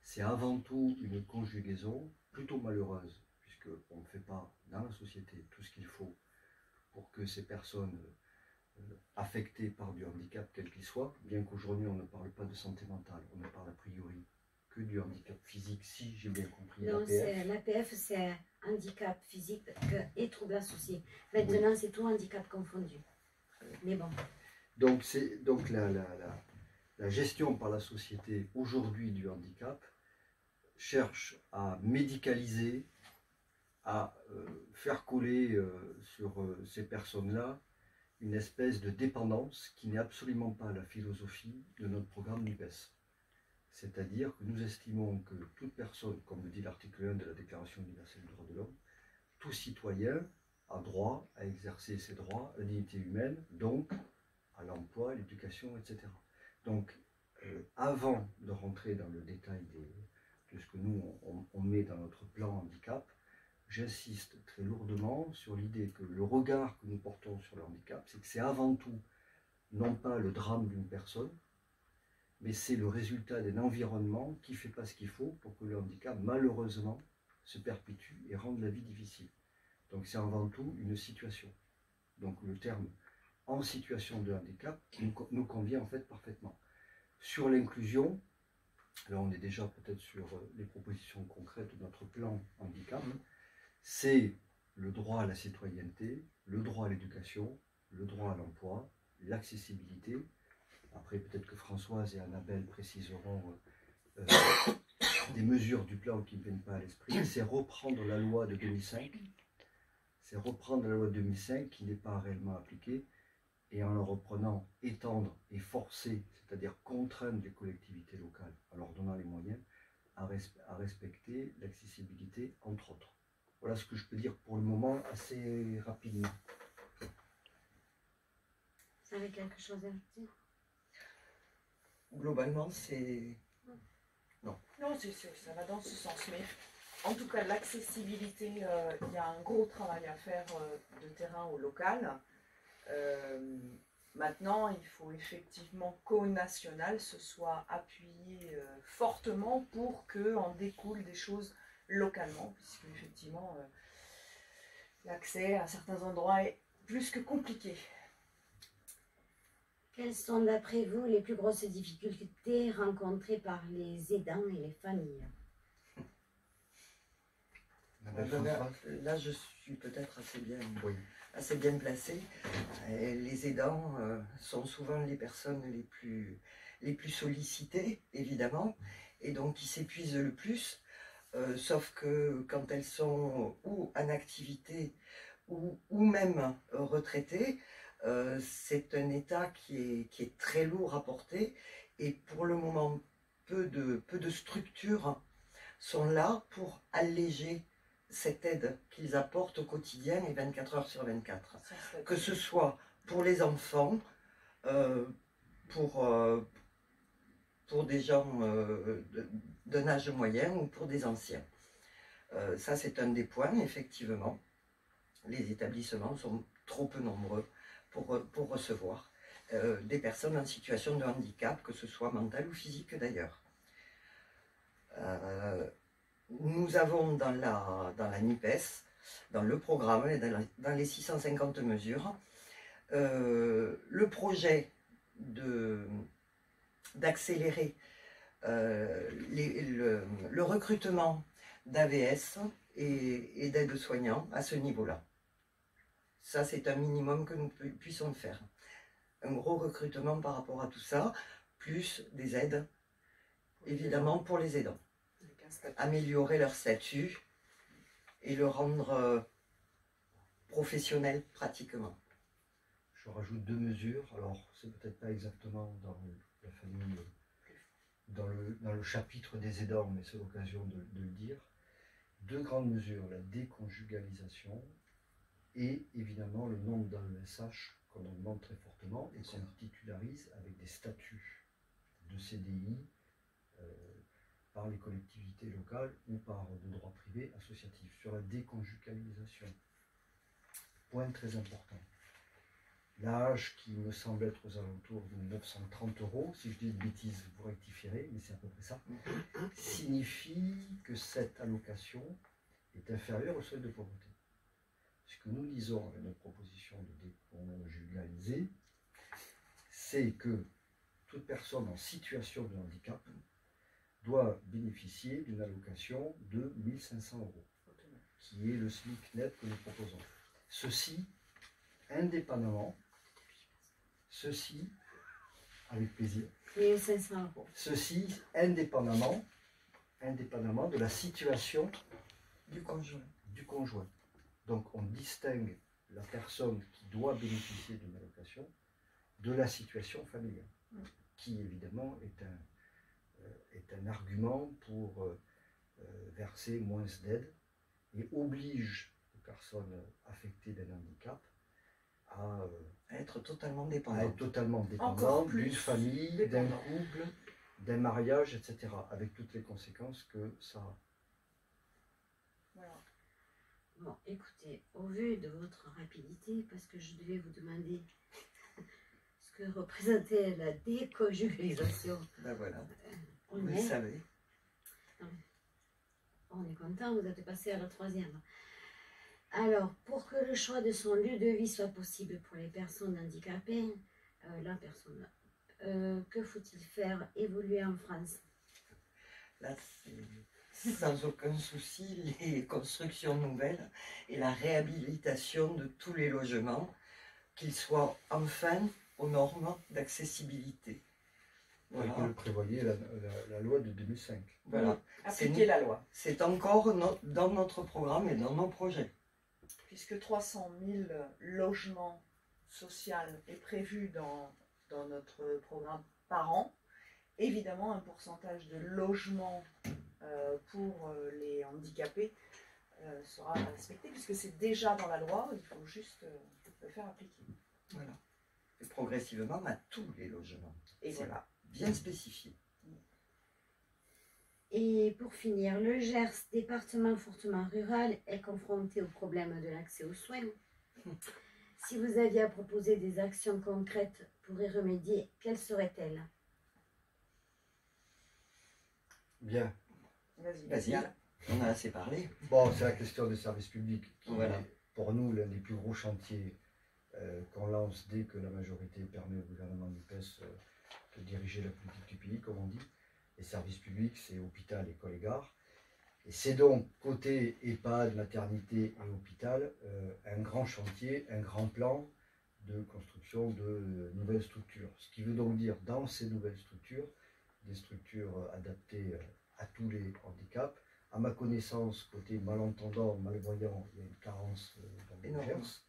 C'est avant tout une conjugaison plutôt malheureuse, puisqu'on ne fait pas dans la société tout ce qu'il faut pour que ces personnes affectés par du handicap, quel qu'il soit, bien qu'aujourd'hui on ne parle pas de santé mentale, on ne parle a priori que du handicap physique, si j'ai bien compris Non, l'APF. l'APF, c'est handicap physique et troubles associés. Maintenant, c'est tout handicap confondu. Mais bon. Donc la gestion par la société aujourd'hui du handicap cherche à médicaliser, à faire coller sur ces personnes-là une espèce de dépendance qui n'est absolument pas la philosophie de notre programme NUPES. C'est-à-dire que nous estimons que toute personne, comme le dit l'article 1 de la Déclaration universelle des droits de l'homme, tout citoyen a droit à exercer ses droits, à la dignité humaine, donc à l'emploi, à l'éducation, etc. Donc, avant de rentrer dans le détail de ce que nous, on met dans notre plan handicap, j'insiste très lourdement sur l'idée que le regard que nous portons sur le handicap, c'est que c'est avant tout, non pas le drame d'une personne, mais c'est le résultat d'un environnement qui ne fait pas ce qu'il faut pour que le handicap, malheureusement, se perpétue et rende la vie difficile. Donc c'est avant tout une situation. Donc le terme « en situation de handicap » nous convient en fait parfaitement. Sur l'inclusion, là on est déjà peut-être sur les propositions concrètes de notre plan handicap, c'est le droit à la citoyenneté, le droit à l'éducation, le droit à l'emploi, l'accessibilité. Après, peut-être que Françoise et Annabelle préciseront des mesures du plan qui ne viennent pas à l'esprit. C'est reprendre la loi de 2005. C'est reprendre la loi de 2005 qui n'est pas réellement appliquée et en la reprenant, étendre et forcer, c'est-à-dire contraindre les collectivités locales en leur donnant les moyens à respecter l'accessibilité, entre autres. Voilà ce que je peux dire pour le moment assez rapidement. Vous avez quelque chose à dire? Globalement, c'est... Non, ça va dans ce sens. Mais en tout cas, l'accessibilité, il y a un gros travail à faire de terrain au local. Maintenant, il faut effectivement qu'au national, ce soit appuyé fortement pour qu'en découlent des choses localement, puisque effectivement, l'accès à certains endroits est plus que compliqué. Quelles sont d'après vous les plus grosses difficultés rencontrées par les aidants et les familles? Là, je suis peut-être assez bien placée. Les aidants sont souvent les personnes les plus sollicitées, évidemment, et donc qui s'épuisent le plus. Sauf que quand elles sont ou en activité ou même retraitées, c'est un état qui est très lourd à porter et pour le moment peu de structures sont là pour alléger cette aide qu'ils apportent au quotidien et 24 heures sur 24. Que ce soit pour les enfants, pour des gens d'un âge moyen ou pour des anciens. Ça, c'est un des points, effectivement. Les établissements sont trop peu nombreux pour recevoir des personnes en situation de handicap, que ce soit mental ou physique d'ailleurs. Nous avons dans la NUPES, dans le programme et dans les 650 mesures, le projet d'accélérer le recrutement d'AVS et d'aides-soignants à ce niveau-là. Ça, c'est un minimum que nous puissions faire. Un gros recrutement par rapport à tout ça, plus des aides, évidemment, pour les aidants. Améliorer leur statut et le rendre professionnel pratiquement. Je rajoute 2 mesures. Alors, c'est peut-être pas exactement dans la famille, dans le chapitre des aidants, mais c'est l'occasion de le dire. 2 grandes mesures, la déconjugalisation et évidemment le nombre dans le SH qu'on augmente très fortement et qu'on titularise avec des statuts de CDI par les collectivités locales ou par de droit privé associatif. Sur la déconjugalisation, point très important. L'âge qui me semble être aux alentours de 930 €, si je dis de bêtises, vous rectifierez, mais c'est à peu près ça, signifie que cette allocation est inférieure au seuil de pauvreté. Ce que nous disons avec notre proposition de déconjugaliser, c'est que toute personne en situation de handicap doit bénéficier d'une allocation de 1 500 €, qui est le SMIC net que nous proposons. Ceci, indépendamment, avec plaisir, 1 500 €. ceci indépendamment de la situation Du conjoint. du conjoint. Donc on distingue la personne qui doit bénéficier d'une allocation de la situation familiale, qui évidemment est un argument pour verser moins d'aide et oblige les personnes affectées d'un handicap à Être totalement être dépendant. totalement Encore dépendante plus d'une famille, d'un dépendant. couple, d'un mariage, etc. Avec toutes les conséquences que ça a. Voilà. Bon, écoutez, au vu de votre rapidité, parce que je devais vous demander ce que représentait la déconjugalisation, Ben voilà, on vous le est, savez. on est content, vous êtes passé à la 3e. Alors, pour que le choix de son lieu de vie soit possible pour les personnes handicapées, que faut-il faire évoluer en France? Là, c'est sans aucun souci les constructions nouvelles et la réhabilitation de tous les logements, qu'ils soient enfin aux normes d'accessibilité. Tel que Voilà. le prévoyait la loi de 2005. Voilà. Appliquer la loi. C'est encore dans notre programme et dans nos projets. Puisque 300 000 logements sociaux est prévu dans notre programme par an. Évidemment, un pourcentage de logements pour les handicapés sera respecté, puisque c'est déjà dans la loi, il faut juste le faire appliquer. Voilà. Et progressivement à tous les logements. Et C'est voilà. bien spécifié. Et pour finir, le Gers, département fortement rural, est confronté au problème de l'accès aux soins. Si vous aviez à proposer des actions concrètes pour y remédier, quelles seraient-elles? Bien. Vas-y, on a assez parlé. Bon, c'est la question des services publics qui Voilà. est pour nous l'un des plus gros chantiers qu'on lance dès que la majorité permet au gouvernement NUPES de diriger la politique du pays, comme on dit. Les services publics, c'est hôpital, école et gare. Et c'est donc, côté EHPAD, maternité et hôpital, un grand chantier, un grand plan de construction de nouvelles structures. Ce qui veut donc dire, dans ces nouvelles structures, des structures adaptées à tous les handicaps. À ma connaissance, côté malentendant, malvoyant, il y a une carence dans le Énorme. Gers.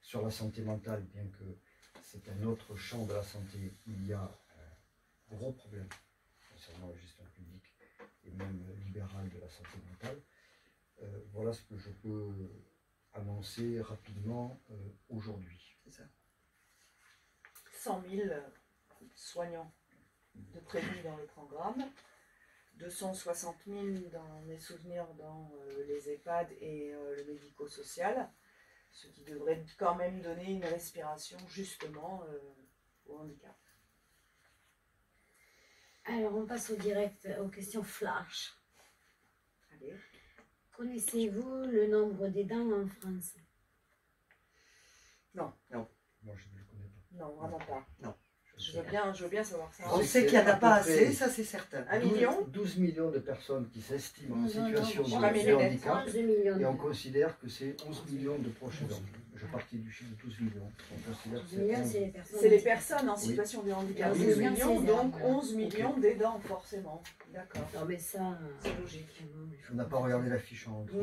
Sur la santé mentale, bien que c'est un autre champ de la santé, il y a un gros problème concernant la gestion publique et même libérale de la santé mentale. Voilà ce que je peux annoncer rapidement aujourd'hui. C'est ça. 100 000 soignants de prévus dans le programme, 260 000 dans mes souvenirs dans les EHPAD et le médico-social, ce qui devrait quand même donner une respiration justement au handicap. Alors, on passe au direct, aux questions flash. Allez. Connaissez-vous le nombre d'aidants en France? Non, Moi, je ne le connais pas. non, vraiment pas. Non. Je veux bien savoir ça. On C'est sait qu'il n'y en a à peu pas près assez, ça c'est certain. 1 million 12 millions de personnes qui s'estiment en Non, situation non, pas de mes lunettes. handicap 11 millions. et on considère que c'est 11 millions de proches aidants. Je partis du chiffre de 12 millions. On considère que 11 millions, c'est c'est les personnes. C'est les personnes en situation de handicap. Oui. 12 Oui. millions, Oui. donc 11 millions d'aidants forcément. D'accord, Non, mais ça. c'est logique. On n'a pas regardé la fiche en rentrant.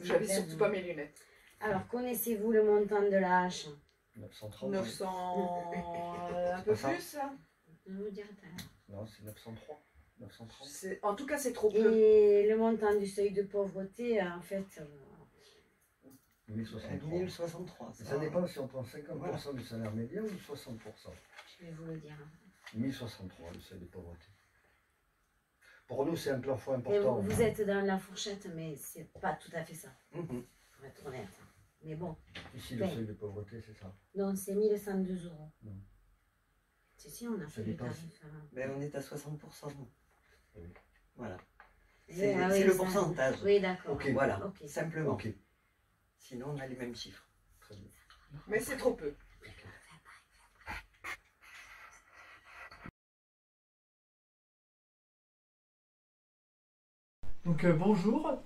J'avais surtout pas mes lunettes. Alors, connaissez-vous le montant de la hache? 930. 900, un C'est peu pas ça. plus là. Je vais vous dire tout à l'heure. Non, c'est 903. 930. En tout cas, c'est trop peu. Et le montant du seuil de pauvreté, en fait, 1063. 1063. Ça dépend si on prend 50% du salaire médian ou 60%. je vais vous le dire. 1063, le seuil de pauvreté. Pour nous, c'est un plafond Et important. vous êtes dans la fourchette, mais c'est pas tout à fait ça, Mhm. pour être honnête. Mais bon, Ici, le Ouais. seuil de pauvreté, c'est ça. non, c'est 1102 €. Non. Si, on a Ça fait le dépend. tarif. Mais on est à 60% nous. Oui. Voilà. Oui, C'est ah oui, c'est le ça- pourcentage. Oui, d'accord. Ok. Voilà, Ok. simplement. Ok, Sinon, on a les mêmes chiffres. très bien. Mais c'est trop peu. Donc bonjour,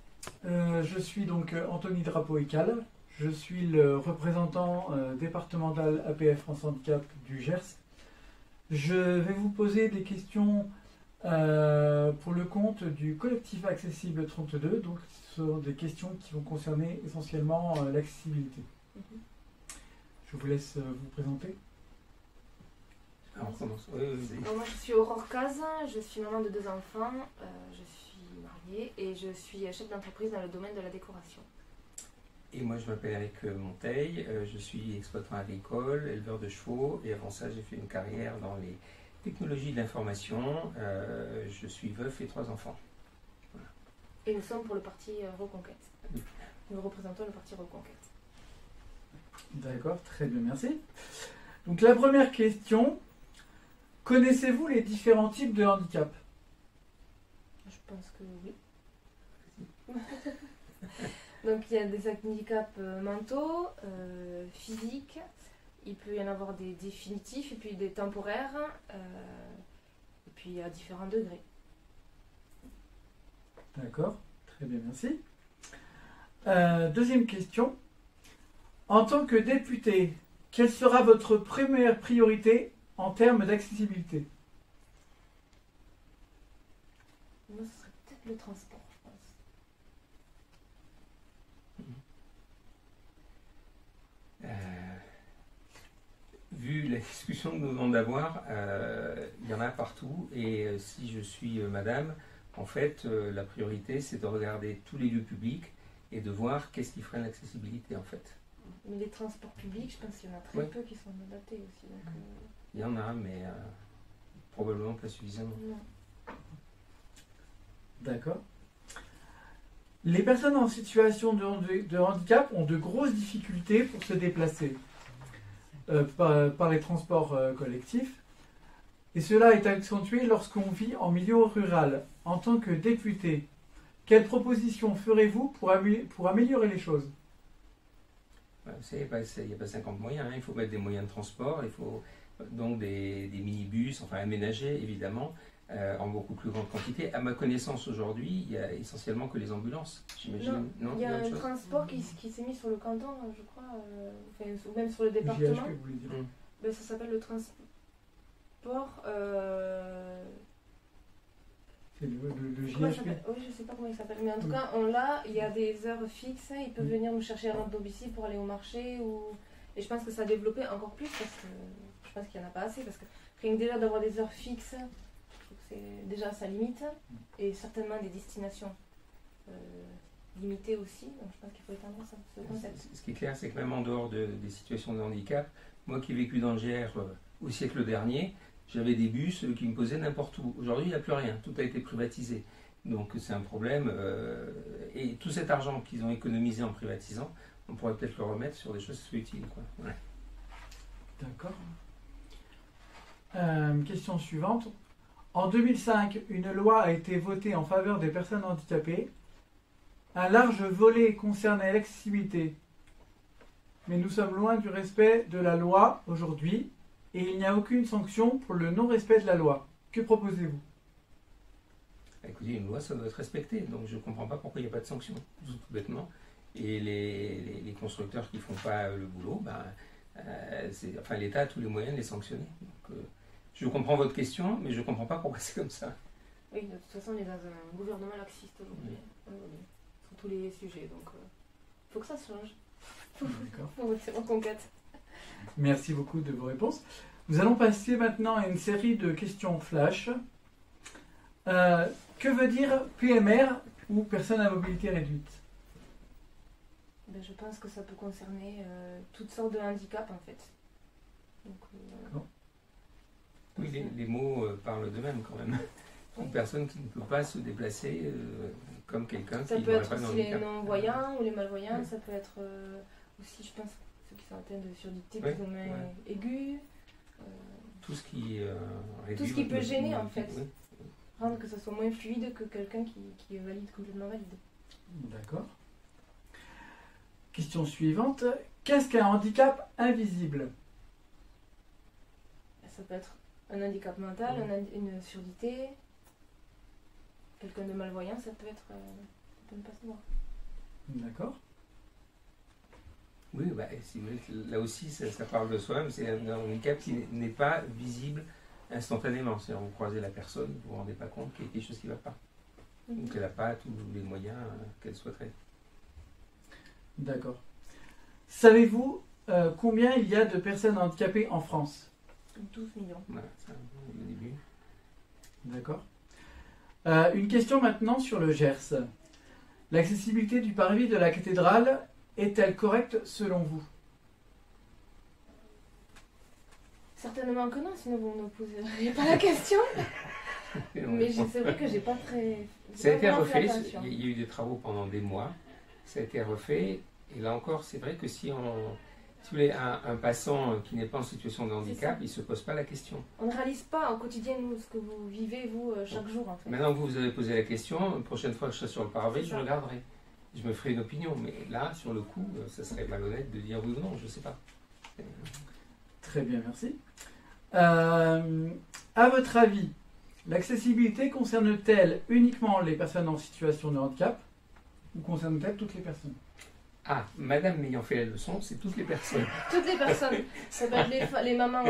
je suis donc Anthony Drapeau-Écal, je suis le représentant départemental APF France Handicap du Gers. Je vais vous poser des questions pour le compte du collectif Accessible 32, donc ce sont des questions qui vont concerner essentiellement l'accessibilité. Je vous laisse vous présenter. Alors, on commence. Moi, je suis Aurore Caz, je suis maman de 2 enfants, je suis mariée et je suis chef d'entreprise dans le domaine de la décoration. Et moi, je m'appelle Eric Monteil, je suis exploitant agricole, éleveur de chevaux, et avant ça, j'ai fait une carrière dans les technologies de l'information. Je suis veuf et 3 enfants. Voilà. Et nous sommes pour le parti Reconquête. Nous représentons le parti Reconquête. D'accord, très bien, merci. Donc la première question, connaissez-vous les différents types de handicap? Je pense que oui. Donc il y a des handicaps mentaux, physiques, il peut y en avoir des définitifs et puis des temporaires, et puis à différents degrés. D'accord, très bien, merci. Deuxième question, en tant que député, quelle sera votre première priorité en termes d'accessibilité? Moi, ce serait peut-être le transport, je pense. Vu la discussion que nous venons d'avoir, il y en a partout. Et si je suis madame, en fait, la priorité, c'est de regarder tous les lieux publics et de voir qu'est-ce qui freine l'accessibilité, en fait. Mais les transports publics, je pense qu'il y en a très peu qui sont adaptés aussi. Donc, il y en a, mais probablement pas suffisamment. Non. D'accord. Les personnes en situation de handicap ont de grosses difficultés pour se déplacer par les transports collectifs. Et cela est accentué lorsqu'on vit en milieu rural. En tant que député, quelles propositions ferez-vous pour améliorer les choses? Vous savez, il n'y a pas 50 moyens, hein. Il faut mettre des moyens de transport, il faut donc des minibus, enfin aménagés évidemment, en beaucoup plus grande quantité. À ma connaissance aujourd'hui, il n'y a essentiellement que les ambulances, j'imagine. Non, il y a un transport qui s'est mis sur le canton, je crois, ou même sur le département. GHP, vous voulez dire. Ben, ça s'appelle le transport... C'est le Comment GHP. oui, je sais pas comment il s'appelle, mais en tout cas, on l'a, il y a des heures fixes, ils peuvent venir nous chercher à notre domicile pour aller au marché, et je pense que ça a développé encore plus, parce que je pense qu'il n'y en a pas assez, parce que rien que déjà d'avoir des heures fixes, je trouve que c'est déjà sa limite, et certainement des destinations limitées aussi, donc je pense qu'il faut étendre ça, ce concept. Ce qui est clair, c'est que même en dehors des situations de handicap, moi qui ai vécu dans le GR au siècle dernier, j'avais des bus qui me posaient n'importe où. Aujourd'hui, il n'y a plus rien. Tout a été privatisé. Donc c'est un problème. Et tout cet argent qu'ils ont économisé en privatisant, on pourrait peut-être le remettre sur des choses qui sont utiles, quoi. Ouais. D'accord. Question suivante. En 2005, une loi a été votée en faveur des personnes handicapées. Un large volet concernait l'accessibilité. Mais nous sommes loin du respect de la loi aujourd'hui. Et il n'y a aucune sanction pour le non-respect de la loi. Que proposez-vous? Écoutez, une loi, ça doit être respecté. Donc je ne comprends pas pourquoi il n'y a pas de sanction, tout bêtement. Et les constructeurs qui ne font pas le boulot, l'État a tous les moyens de les sanctionner. Donc, je comprends votre question, mais je ne comprends pas pourquoi c'est comme ça. Oui, de toute façon, on est dans un gouvernement laxiste aujourd'hui, sur tous les sujets. Donc il faut que ça change. D'accord. Faut voter Reconquête. Merci beaucoup de vos réponses. Nous allons passer maintenant à une série de questions flash. Que veut dire PMR ou personne à mobilité réduite? Ben, je pense que ça peut concerner toutes sortes de handicaps en fait. Donc, oui, les mots parlent d'eux-mêmes quand même. Une personne qui ne peut pas se déplacer comme quelqu'un qui n'aurait pas de handicap. Ça peut être aussi les non-voyants ou les malvoyants, ça peut être aussi, je pense, ceux qui sont atteints de surdité plus ou moins aiguë. Tout ce qui tout ce qui peut gêner en fait. Oui. Rendre que ça soit moins fluide que quelqu'un qui est valide, complètement valide. D'accord. Question suivante. Qu'est-ce qu'un handicap invisible? Ça peut être un handicap mental, une surdité, quelqu'un de malvoyant, ça peut être de ne pas savoir. D'accord. Oui, bah, si vous voulez, là aussi, ça parle de soi, mais c'est un handicap qui n'est pas visible instantanément. C'est-à-dire, vous croisez la personne, vous ne vous rendez pas compte qu'il y a quelque chose qui ne va pas. Donc, elle n'a pas tous les moyens qu'elle souhaiterait. D'accord. Savez-vous combien il y a de personnes handicapées en France? 12 millions. Voilà, c'est le début. D'accord. Une question maintenant sur le Gers. L'accessibilité du parvis de la cathédrale est-elle correcte selon vous? Certainement que non, sinon vous ne poseriez pas la question. Mais c'est vrai que j'ai pas très... Ça a été refait, il y a eu des travaux pendant des mois, ça a été refait, et là encore, c'est vrai que si vous voulez, un passant qui n'est pas en situation de handicap, il ne se pose pas la question. On ne réalise pas au quotidien ce que vous vivez, vous, chaque jour, en fait. Maintenant que vous avez posé la question, la prochaine fois que je serai sur le parvis, je regarderai. Je me ferai une opinion, mais là, sur le coup, ça serait malhonnête de dire oui ou non, je ne sais pas. Très bien, merci. À votre avis, l'accessibilité concerne-t-elle uniquement les personnes en situation de handicap ou concerne-t-elle toutes les personnes? Ah, madame m'ayant fait la leçon, c'est toutes les personnes. Toutes les personnes. Ça peut être les mamans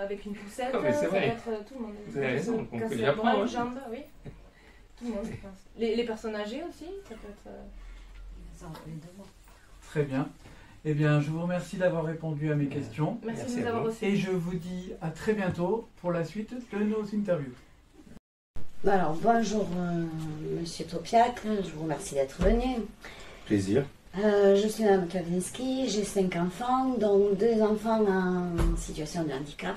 avec une poussette, non, mais ça peut vrai. être tout le monde. Vous avez raison, on peut y y apprendre. Jambes, oui. Tout le monde, je pense. Les personnes âgées aussi, ça peut être... Très bien. Eh bien, je vous remercie d'avoir répondu à mes questions. Merci de nous avoir reçus. Et je vous dis à très bientôt pour la suite de nos interviews. Alors, bonjour Monsieur Topiak, je vous remercie d'être venu. Plaisir. Je suis Mme Kavinsky, j'ai 5 enfants, dont 2 enfants en situation de handicap.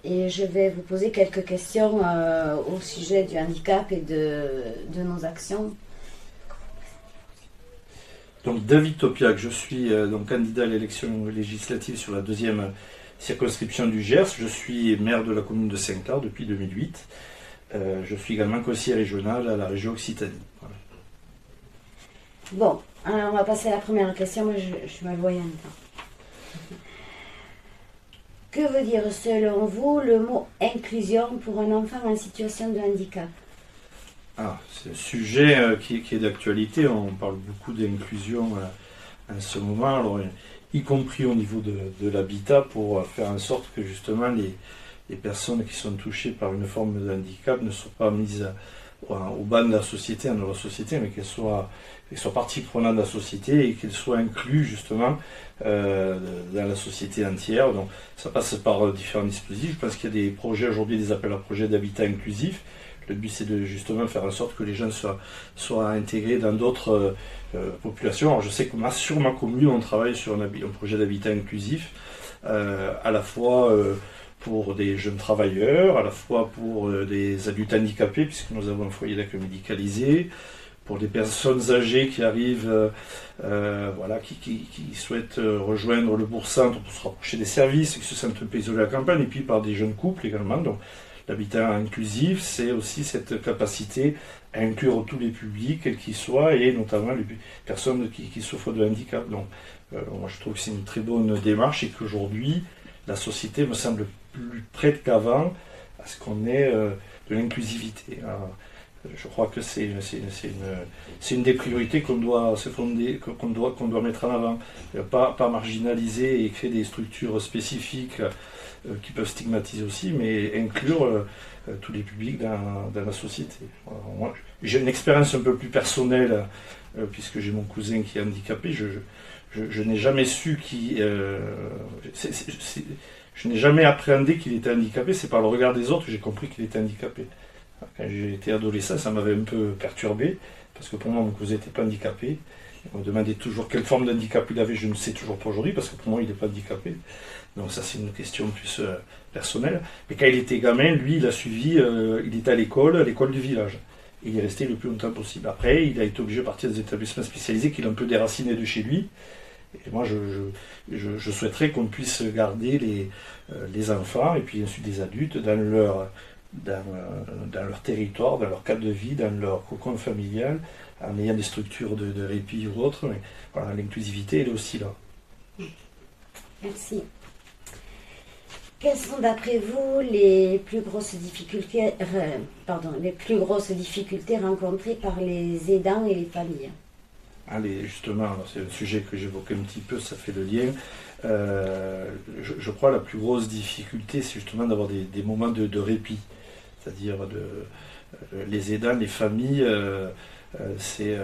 Et je vais vous poser quelques questions au sujet du handicap et de nos actions. Donc David Topiak, je suis donc candidat à l'élection législative sur la 2e circonscription du Gers. Je suis maire de la commune de Saint-Clar depuis 2008. Je suis également conseiller régional à la région Occitanie. Voilà. Bon, alors on va passer à la première question. Moi, je suis malvoyante. Que veut dire selon vous le mot inclusion pour un enfant en situation de handicap? C'est un sujet qui est d'actualité. On parle beaucoup d'inclusion en ce moment, alors, y compris au niveau de l'habitat, pour faire en sorte que justement les personnes qui sont touchées par une forme de handicap ne soient pas mises au bas de la société, mais qu'elles soient partie prenante de la société et qu'elles soient incluses justement dans la société entière. Donc ça passe par différents dispositifs. Je pense qu'il y a des projets aujourd'hui, des appels à projets d'habitat inclusif. Le but, c'est de justement faire en sorte que les jeunes soient intégrés dans d'autres populations. Alors, je sais que sur ma commune, on travaille sur un projet d'habitat inclusif, à la fois pour des jeunes travailleurs, à la fois pour des adultes handicapés, puisque nous avons un foyer d'accueil médicalisé, pour des personnes âgées qui arrivent, qui souhaitent rejoindre le bourg-centre pour se rapprocher des services, qui se sentent un peu isolés à la campagne, et puis par des jeunes couples également. Donc, l'habitat inclusif, c'est aussi cette capacité à inclure tous les publics, quels qu'ils soient, et notamment les personnes qui souffrent de handicap. Donc, moi, je trouve que c'est une très bonne démarche et qu'aujourd'hui, la société me semble plus prête qu'avant à ce qu'on ait de l'inclusivité. Je crois que c'est une des priorités qu'on doit se fonder, qu'on doit mettre en avant. Pas marginaliser et créer des structures spécifiques qui peuvent stigmatiser aussi, mais inclure tous les publics dans la société. Moi, j'ai une expérience un peu plus personnelle, puisque j'ai mon cousin qui est handicapé. Je n'ai jamais su je n'ai jamais appréhendé qu'il était handicapé. C'est par le regard des autres que j'ai compris qu'il était handicapé. Quand j'ai été adolescent, ça m'avait un peu perturbé, parce que pour moi, mon cousin n'était pas handicapé. On me demandait toujours quelle forme d'handicap il avait, je ne sais toujours pas aujourd'hui, parce que pour moi, il n'est pas handicapé. Donc ça, c'est une question plus personnelle. Mais quand il était gamin, lui, il a suivi, il était à l'école du village. Et il est resté le plus longtemps possible. Après, il a été obligé de partir des établissements spécialisés qu'il a un peu déraciné de chez lui. Et moi, je souhaiterais qu'on puisse garder les enfants, et puis ensuite des adultes, dans leur territoire, dans leur cadre de vie, dans leur cocon familial, en ayant des structures de répit ou autres. Mais voilà, l'inclusivité, elle est aussi là. Merci. quelles sont d'après vous les plus grosses difficultés, rencontrées par les aidants et les familles? Allez, justement, c'est un sujet que j'évoquais un petit peu, ça fait le lien. Je crois que la plus grosse difficulté, c'est justement d'avoir des moments de répit. C'est-à-dire les aidants, les familles, c'est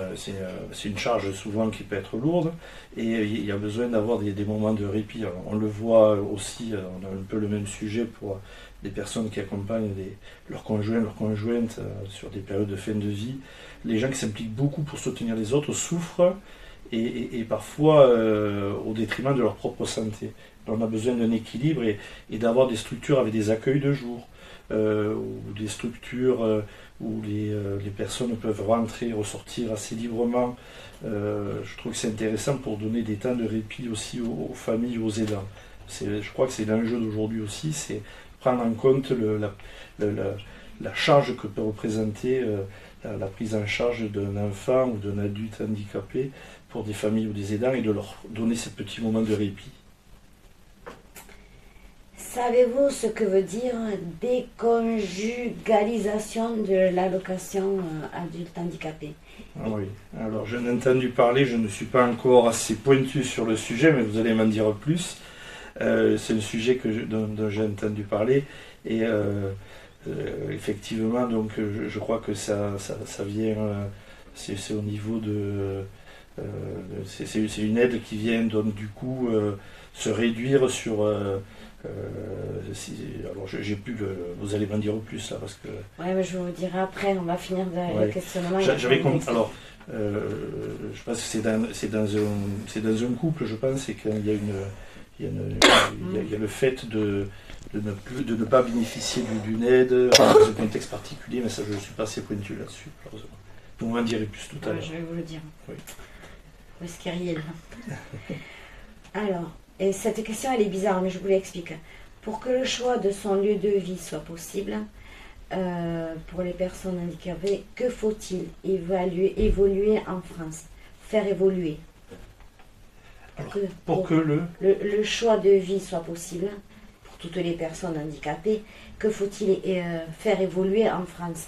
une charge souvent qui peut être lourde et il y a besoin d'avoir des moments de répit. Alors, on le voit aussi, on a un peu le même sujet pour des personnes qui accompagnent leurs conjoints, leurs conjointes sur des périodes de fin de vie. Les gens qui s'impliquent beaucoup pour soutenir les autres souffrent et parfois au détriment de leur propre santé. Donc, on a besoin d'un équilibre et d'avoir des structures avec des accueils de jour. Ou des structures où les personnes peuvent rentrer et ressortir assez librement. Je trouve que c'est intéressant pour donner des temps de répit aussi aux familles, aux aidants. Je crois que c'est l'enjeu d'aujourd'hui aussi, c'est prendre en compte la charge que peut représenter la prise en charge d'un enfant ou d'un adulte handicapé pour des familles ou des aidants et de leur donner ces petits moments de répit. Savez-vous ce que veut dire déconjugalisation de l'allocation adulte handicapé? Ah oui, alors j'en ai entendu parler, je ne suis pas encore assez pointu sur le sujet, mais vous allez m'en dire plus. C'est un sujet dont j'ai entendu parler et effectivement, donc je crois que ça vient, c'est au niveau de... c'est une aide qui vient donc du coup se réduire sur... alors j'ai plus vous allez m'en dire plus là parce que. Ouais, mais je vous dirai après, on va finir le questionnement. J'avais compris. Alors, je pense que c'est dans un couple, je pense, c'est qu'il y a il y a le fait de ne pas bénéficier d'une aide dans un contexte particulier, mais ça je ne suis pas assez pointu là-dessus, malheureusement. Vous m'en direz plus tout à l'heure. Je vais vous le dire. Oui. Où est-ce qu'il y a Alors. Et cette question, elle est bizarre, mais je vous l'explique. Pour que le choix de son lieu de vie soit possible, pour les personnes handicapées, que faut-il évoluer en France? Faire évoluer. Alors, pour que le choix de vie soit possible, pour toutes les personnes handicapées, que faut-il faire évoluer en France?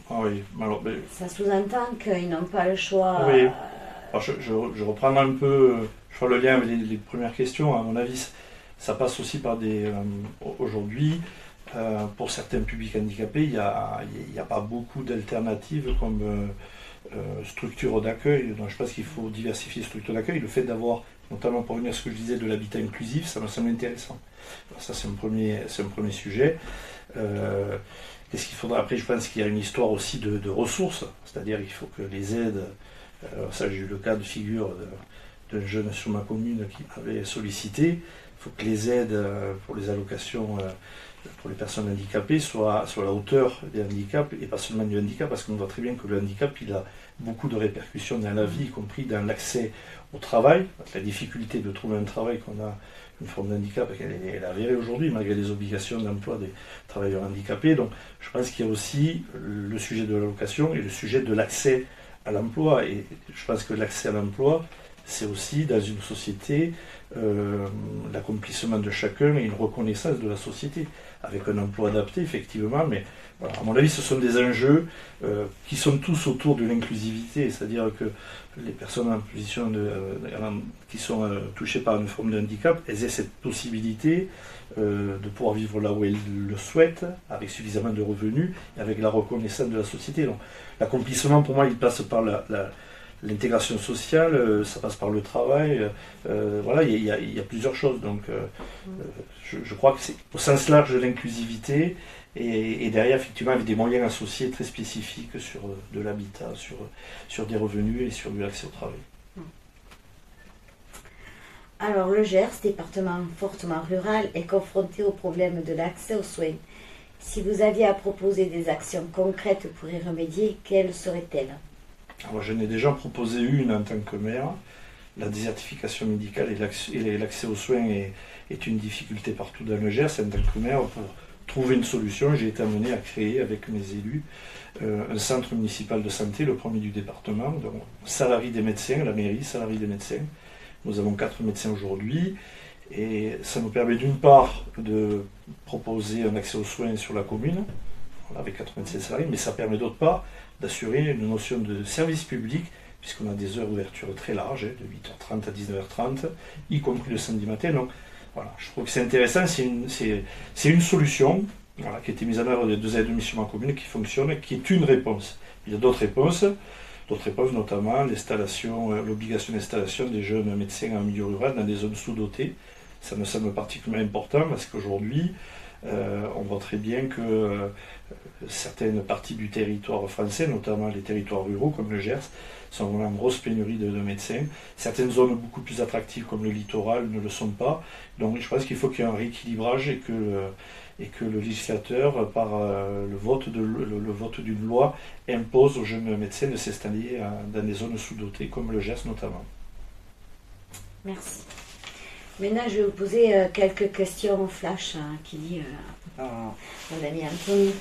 Ah oui, alors... Ça sous-entend qu'ils n'ont pas le choix... Oui, alors, je reprends un peu... Je fais le lien avec les premières questions. À mon avis, ça passe aussi par aujourd'hui, pour certains publics handicapés, il n'y a pas beaucoup d'alternatives comme structure d'accueil. Donc je pense qu'il faut diversifier les structures d'accueil. Le fait d'avoir, notamment pour revenir à ce que je disais de l'habitat inclusif, ça me semble intéressant. Alors ça, c'est un premier sujet. Qu'est-ce qu'il faudra? Après, je pense qu'il y a une histoire aussi de ressources. C'est-à-dire qu'il faut que les aides... ça, j'ai eu le cas de figure d'un jeune sur ma commune qui m'avait sollicité. Il faut que les aides pour les allocations pour les personnes handicapées soient à la hauteur des handicaps et pas seulement du handicap, parce qu'on voit très bien que le handicap il a beaucoup de répercussions dans la vie, y compris dans l'accès au travail. La difficulté de trouver un travail qu'on a une forme d'handicap, elle est avérée aujourd'hui malgré les obligations d'emploi des travailleurs handicapés. Donc je pense qu'il y a aussi le sujet de l'allocation et le sujet de l'accès à l'emploi. Et je pense que l'accès à l'emploi, c'est aussi, dans une société, l'accomplissement de chacun et une reconnaissance de la société, avec un emploi adapté, effectivement, mais voilà, à mon avis, ce sont des enjeux qui sont tous autour de l'inclusivité, c'est-à-dire que les personnes en position qui sont touchées par une forme de handicap, elles aient cette possibilité de pouvoir vivre là où elles le souhaitent, avec suffisamment de revenus, et avec la reconnaissance de la société. Donc, l'accomplissement, pour moi, il passe par l'intégration sociale, ça passe par le travail, voilà, il y a plusieurs choses. Donc, je crois que c'est au sens large de l'inclusivité, et derrière, effectivement, avec des moyens associés très spécifiques sur de l'habitat, sur des revenus et sur l'accès au travail. Alors, le Gers, département fortement rural, est confronté au problème de l'accès aux soins. Si vous aviez à proposer des actions concrètes pour y remédier, quelles seraient-elles? Alors, j'en ai déjà proposé une en tant que maire. La désertification médicale et l'accès aux soins est une difficulté partout dans le Gers. En tant que maire, pour trouver une solution, j'ai été amené à créer avec mes élus un centre municipal de santé, le premier du département, donc salarié des médecins, la mairie, salarié des médecins. Nous avons 4 médecins aujourd'hui Et ça nous permet d'une part de proposer un accès aux soins sur la commune, avec 96 salariés, mais ça permet d'autre part d'assurer une notion de service public, puisqu'on a des heures d'ouverture très larges, de 8h30 à 19h30, y compris le samedi matin. Donc voilà, je trouve que c'est intéressant, c'est une solution voilà, qui a été mise en œuvre des 2 années de mission en commune, qui fonctionne, qui est une réponse. Il y a d'autres réponses notamment l'obligation d'installation des jeunes médecins en milieu rural dans des zones sous-dotées. Ça me semble particulièrement important parce qu'aujourd'hui, on voit très bien que certaines parties du territoire français, notamment les territoires ruraux comme le Gers, sont vraiment en grosse pénurie de médecins. Certaines zones beaucoup plus attractives comme le littoral ne le sont pas. Donc je pense qu'il faut qu'il y ait un rééquilibrage et que le législateur, par le vote d'une loi, impose aux jeunes médecins de s'installer dans des zones sous-dotées comme le Gers notamment. Merci. Maintenant, je vais vous poser quelques questions flash qui dit mon ami Anthony.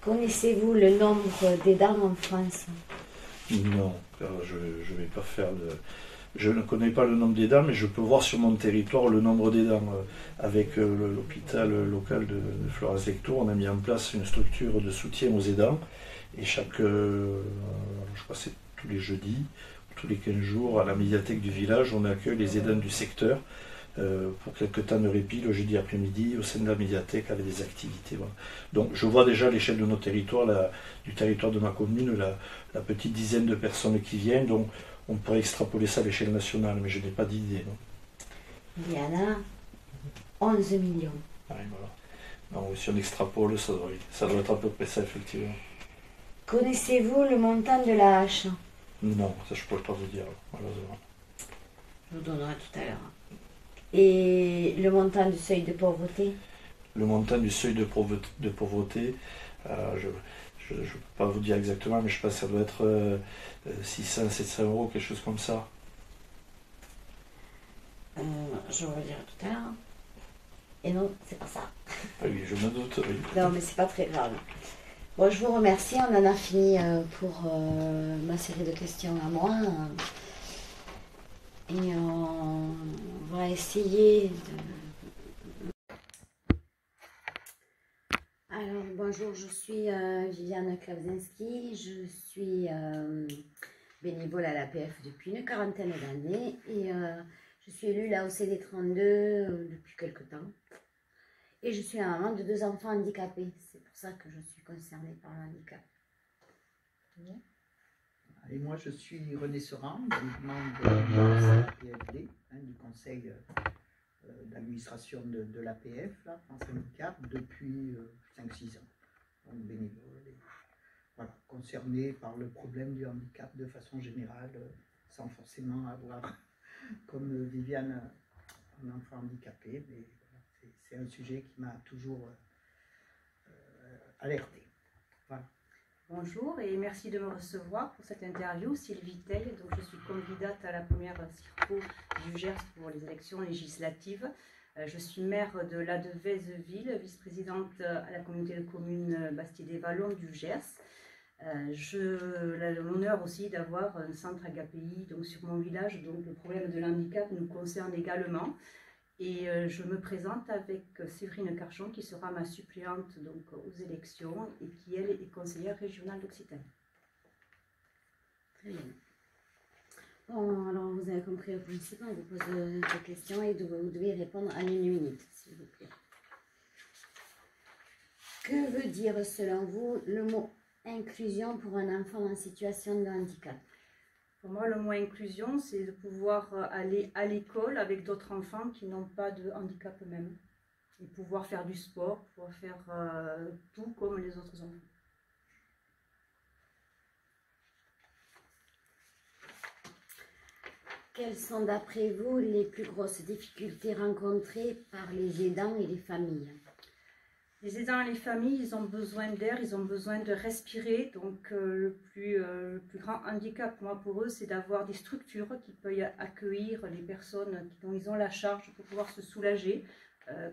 Connaissez-vous le nombre d'aidants en France? Non, je ne vais pas faire de... Je ne connais pas le nombre d'aidants, mais je peux voir sur mon territoire le nombre d'aidants. Avec l'hôpital local de Florence-Lectour, on a mis en place une structure de soutien aux aidants. Et je crois que c'est tous les jeudis, tous les 15 jours, à la médiathèque du village, on accueille les aidants du secteur pour quelques temps de répit, le jeudi après-midi, au sein de la médiathèque, avec des activités. Voilà. Donc je vois déjà à l'échelle de nos territoires, du territoire de ma commune, la petite dizaine de personnes qui viennent. Donc on pourrait extrapoler ça à l'échelle nationale, mais je n'ai pas d'idée. Il y en a 11 millions. Ouais, voilà. Donc, si on extrapole, ça doit être à peu près ça, effectivement. Connaissez-vous le montant de la hache? Non, ça je ne pourrais pas vous dire, malheureusement. Je vous donnerai tout à l'heure. Et le montant du seuil de pauvreté? Le montant du seuil de pauvreté, je ne peux pas vous dire exactement, mais je pense que ça doit être 600, 700 euros, quelque chose comme ça. Je vous le dirai tout à l'heure. Et non, c'est pas ça. Oui, je me doute, oui. Non, mais c'est pas très grave. Bon, je vous remercie. On en a fini pour ma série de questions à moi. Et on va essayer de... Alors, bonjour, je suis Viviane Klavzinski. Je suis bénévole à l'APF depuis une quarantaine d'années. Et je suis élue là au CD32 depuis quelque temps. Et je suis la maman de 2 enfants handicapés. C'est pour ça que je suis concernée par le handicap. Et moi, je suis René Serin, membre de l'APFD, du conseil d'administration de l'APF, France Handicap, depuis 5-6 ans. Donc bénévole, et, voilà, concerné par le problème du handicap de façon générale, sans forcément avoir, comme Viviane, un enfant handicapé, mais voilà, c'est un sujet qui m'a toujours alerté. Voilà. Bonjour et merci de me recevoir pour cette interview. Sylvie Teil, donc je suis candidate à la première circo du Gers pour les élections législatives. Je suis maire de Ladevèze-Ville, vice-présidente à la communauté de communes Bastide-et-Vallon du Gers. J'ai l'honneur aussi d'avoir un centre AGAPI donc sur mon village, donc le problème de l'handicap nous concerne également. Et je me présente avec Séverine Carchon, qui sera ma suppléante donc, aux élections et qui, elle, est conseillère régionale d'Occitanie. Très bien. Bon, alors vous avez compris le principe, on vous pose des questions et vous devez répondre en 1 minute, s'il vous plaît. Que veut dire, selon vous, le mot inclusion pour un enfant en situation de handicap? Pour moi, le mot inclusion, c'est de pouvoir aller à l'école avec d'autres enfants qui n'ont pas de handicap eux-mêmes. Et pouvoir faire du sport, pouvoir faire tout comme les autres enfants. Quelles sont, d'après vous, les plus grosses difficultés rencontrées par les aidants et les familles? Les aidants et les familles, ils ont besoin d'air, ils ont besoin de respirer. Donc le plus grand handicap pour eux, c'est d'avoir des structures qui peuvent accueillir les personnes dont ils ont la charge pour pouvoir se soulager,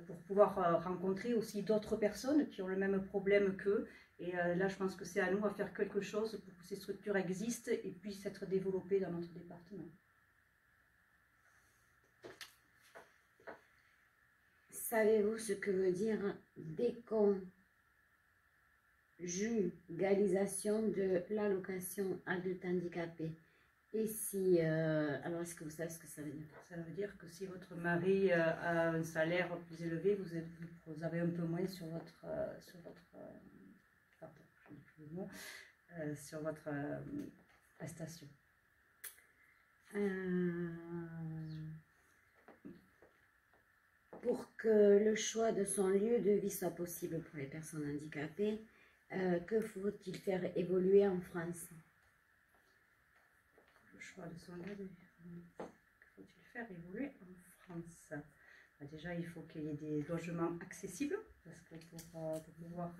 pour pouvoir rencontrer aussi d'autres personnes qui ont le même problème qu'eux. Et là, je pense que c'est à nous à faire quelque chose pour que ces structures existent et puissent être développées dans notre département. savez-vous ce que veut dire déconjugalisation de l'allocation adulte handicapé? Et si, alors est-ce que vous savez ce que ça veut dire? Ça veut dire que si votre mari a un salaire plus élevé, vous avez un peu moins sur votre prestation. Pour que le choix de son lieu de vie soit possible pour les personnes handicapées, que faut-il faire évoluer en France? Le choix de son lieu de vie, que faut-il faire évoluer en France? Déjà, il faut qu'il y ait des logements accessibles, parce que pour pouvoir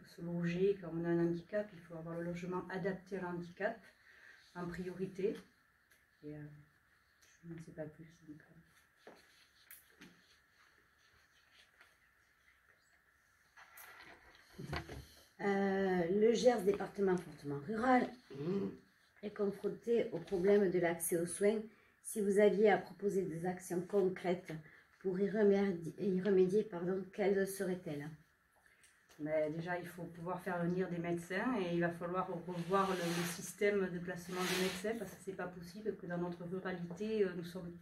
se loger quand on a un handicap, il faut avoir le logement adapté à l'handicap en priorité. Et je ne sais pas plus. Donc, le Gers, département fortement rural, est confronté au problème de l'accès aux soins. Si vous aviez à proposer des actions concrètes pour y remédier, quelles seraient-elles? Mais déjà, il faut pouvoir faire venir des médecins et il va falloir revoir le système de placement des médecins parce que c'est pas possible que dans notre ruralité,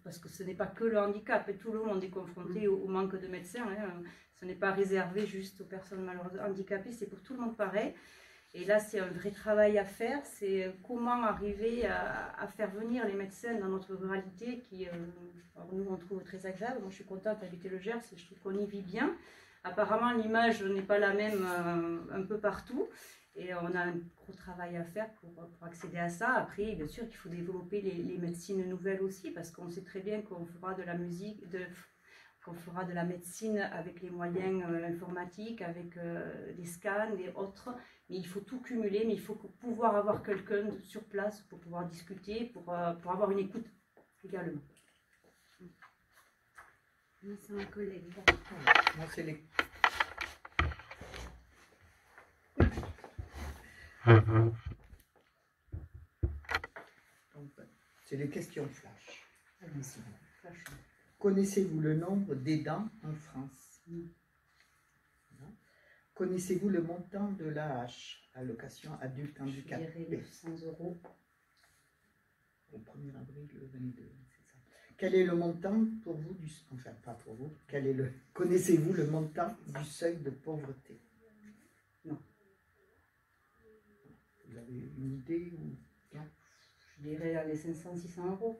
parce que ce n'est pas que le handicap, et tout le monde est confronté au manque de médecins. Hein. Ce n'est pas réservé juste aux personnes malheureuses handicapées, c'est pour tout le monde pareil. Et là, c'est un vrai travail à faire, c'est comment arriver à faire venir les médecins dans notre ruralité qui, alors nous, on trouve très agréable. Moi, je suis contente d'habiter le Gers et je trouve qu'on y vit bien. Apparemment, l'image n'est pas la même un peu partout et on a un gros travail à faire pour accéder à ça. Après, bien sûr qu'il faut développer les médecines nouvelles aussi parce qu'on sait très bien qu'on fera de la musique, qu'on fera de la médecine avec les moyens informatiques, avec des scans et autres. Mais il faut tout cumuler, mais il faut pouvoir avoir quelqu'un sur place pour pouvoir discuter, pour avoir une écoute également. C'est un collègue. Moi, c'est les... C'est les questions flash. Allons-y. Connaissez-vous le nombre d'aidants en France? Connaissez-vous le montant de l'AH, allocation adulte handicapé? Je dirais 900 €. Au 1er avril 2022, c'est ça. Quel est le montant pour vous enfin pas pour vous, connaissez-vous le montant du seuil de pauvreté? Non. Vous avez une idée ou non? Je dirais les 500-600 €.